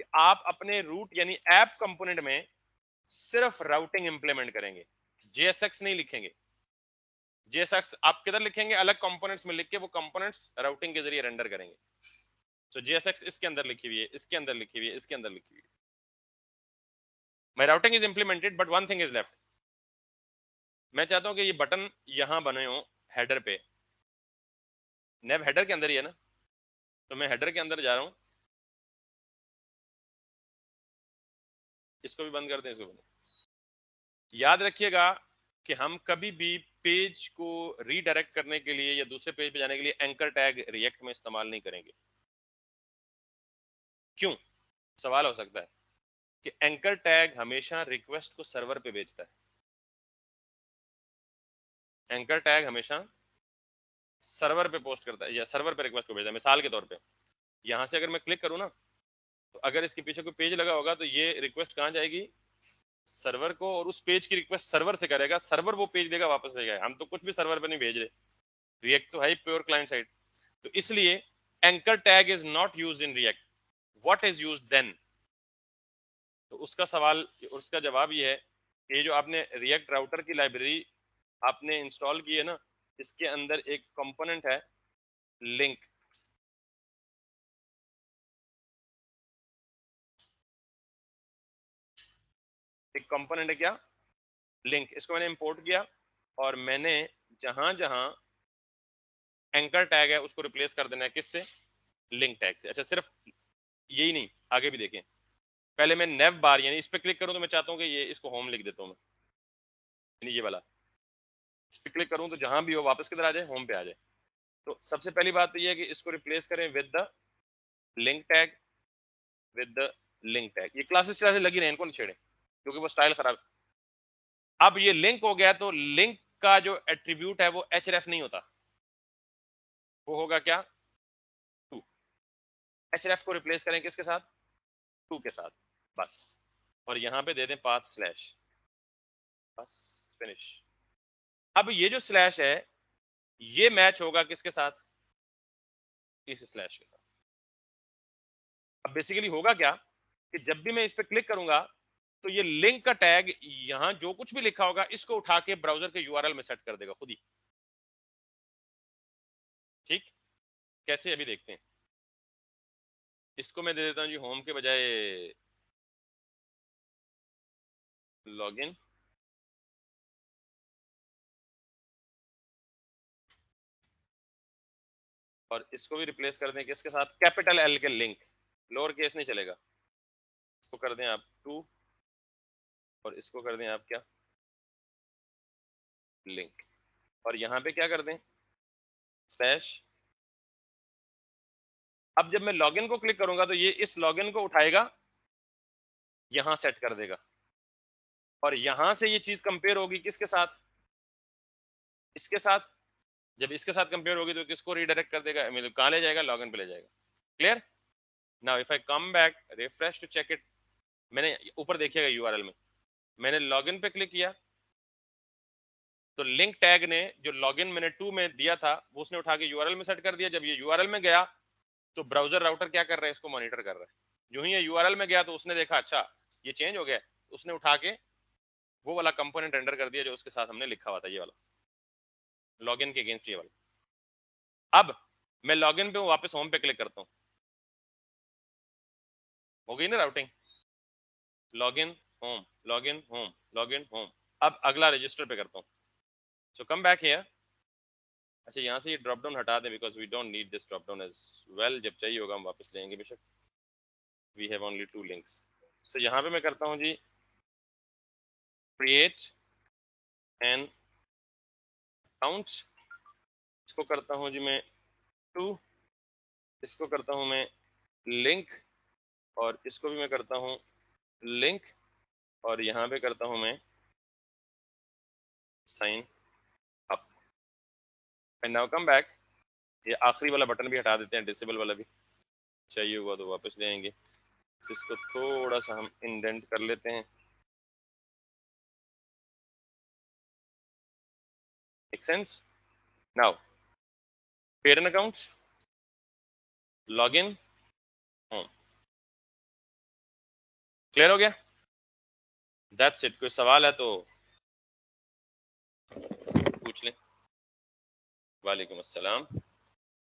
कि आप अपने रूट यानी ऐप कंपोनेंट में सिर्फ राउटिंग इंप्लीमेंट करेंगे, जेएसएक्स नहीं लिखेंगे। जेएसएक्स आप किधर लिखेंगे? अलग कंपोनेंट्स में लिख के वो कंपोनेंट्स राउटिंग के जरिए रेंडर करेंगे। तो जेएसएक्स इसके अंदर लिखी हुई है, इसके अंदर लिखी हुई है, इसके अंदर लिखी हुई है। My routing is implemented but one thing is left. मैं चाहता हूं कि ये बटन यहां बने हो हेडर पे, नेव हेडर के अंदर ही है ना, तो मैं हेडर के अंदर जा रहा हूं, इसको भी बंद कर दें, इसको बंद। याद रखिएगा कि हम कभी भी पेज को रीडायरेक्ट करने के लिए या दूसरे पेज पे जाने के लिए एंकर टैग रिएक्ट में इस्तेमाल नहीं करेंगे। क्यों? सवाल हो सकता है कि एंकर टैग हमेशा रिक्वेस्ट को सर्वर पे भेजता है। एंकर टैग हमेशा सर्वर पे पोस्ट करता है या सर्वर पे रिक्वेस्ट को भेजता है। मिसाल के तौर पे यहां से अगर मैं क्लिक करूं ना, तो अगर इसके पीछे कोई पेज लगा होगा तो ये रिक्वेस्ट कहां जाएगी? सर्वर को, और उस पेज की रिक्वेस्ट सर्वर से करेगा, सर्वर वो पेज देगा, वापस देगा। हम तो कुछ भी सर्वर पे नहीं भेज रहे, रिएक्ट तो है ही प्योर क्लाइंट साइड। तो इसलिए anchor tag is not used in React. What is used then? तो उसका सवाल, उसका जवाब ये है कि ये जो आपने रिएक्ट राउटर की लाइब्रेरी आपने इंस्टॉल की है ना, इसके अंदर एक कंपोनेंट है लिंक। एक कंपोनेंट है क्या? लिंक। इसको मैंने इंपोर्ट किया और मैंने जहां जहां एंकर टैग है उसको रिप्लेस कर देना है किससे? लिंक टैग से। अच्छा, सिर्फ यही नहीं, आगे भी देखें। पहले मैं नेव बार यानी इस पे क्लिक करूं तो मैं चाहता हूं कि ये, इसको होम लिख देता हूं मैं, यानी ये वाला। इस पे क्लिक करूं तो जहां भी हो वापस किधर आ जाए? होम पे आ जाए। तो सबसे पहली बात तो ये है कि इसको रिप्लेस करें with the link tag, with the link tag. ये क्लासेस क्लासेस लगी रहे, इनको नहीं छेड़े क्योंकि वो स्टाइल खराब। अब ये लिंक हो गया तो लिंक का जो एट्रीब्यूट है वो एचरेफ नहीं होता, वो होगा क्या? टू। एचरेफ को रिप्लेस करें किसके साथ? टू के साथ, बस। और यहां पे दे दें पाथ स्लैश, बस, फिनिश। अब ये जो स्लैश है ये मैच होगा किसके साथ? इस स्लैश के साथ। अब बेसिकली होगा क्या कि जब भी मैं इस पे क्लिक करूंगा तो ये लिंक का टैग यहां जो कुछ भी लिखा होगा इसको उठा के ब्राउजर के यूआरएल में सेट कर देगा खुद ही। ठीक, कैसे अभी देखते हैं। इसको मैं दे देता हूं जी होम के बजाय लॉगिन, और इसको भी रिप्लेस कर दें किसके साथ, कैपिटल एल के लिंक, लोअर केस नहीं चलेगा। इसको कर दें आप 2 और इसको कर दें आप क्या, लिंक, और यहां पे क्या कर दें, स्लैश। अब जब मैं लॉगिन को क्लिक करूंगा तो ये इस लॉगिन को उठाएगा, यहां सेट कर देगा, और यहां से ये चीज कंपेयर होगी किसके साथ, इसके साथ। जब इसके साथ कंपेयर होगी तो किसको रीडायरेक्ट कर देगा, मतलब कहां ले जाएगा, लॉगिन पे ले जाएगा। Clear. Now if I come back refresh to check it, मैंने ऊपर देखिएगा यूआरएल में मैंने लॉगिन पे क्लिक किया तो लिंक टैग ने जो लॉगिन मैंने 2 में दिया था वो उसने उठा के यूआरएल में सेट कर दिया। जब ये यूआरएल में गया तो ब्राउजर राउटर क्या कर रहा है, इसको मॉनिटर कर रहा है। जो ही ये यूआरएल में गया तो उसने देखा अच्छा ये चेंज हो गया, उसने उठा के वो वाला कंपोनेंट रेंडर कर दिया जो उसके साथ हमने लिखा हुआ था, ये वाला लॉगिन के अगेंस्ट ये वाला। अब मैं लॉगिन पे वापस होम पे क्लिक करता हूँ, हो गई ना routing, login home, login home, login home. अब अगला रजिस्टर पे करता हूँ, सो कम बैक हियर। अच्छा यहाँ से ये ड्रॉप डाउन हटा दें because we don't need this drop down as well, जब चाहिए होगा हम वापस लेंगे बेशक। We have only 2 links. So यहाँ पे मैं करता हूँ जी क्रिएट एन अकाउंट, इसको करता हूँ जी मैं 2, इसको करता हूँ मैं लिंक, और इसको भी मैं करता हूँ लिंक, और यहाँ पे करता हूँ मैं sign up. And now come back, ये आखिरी वाला बटन भी हटा देते हैं, डिसेबल वाला भी, चाहिए होगा तो वापस ले आएंगे। इसको थोड़ा सा हम इंडेंट कर लेते हैं, make sense. Now parent account, login, home, clear हो गया। That's it. कोई सवाल है तो पूछ लें। वालेकुम अस्सलाम।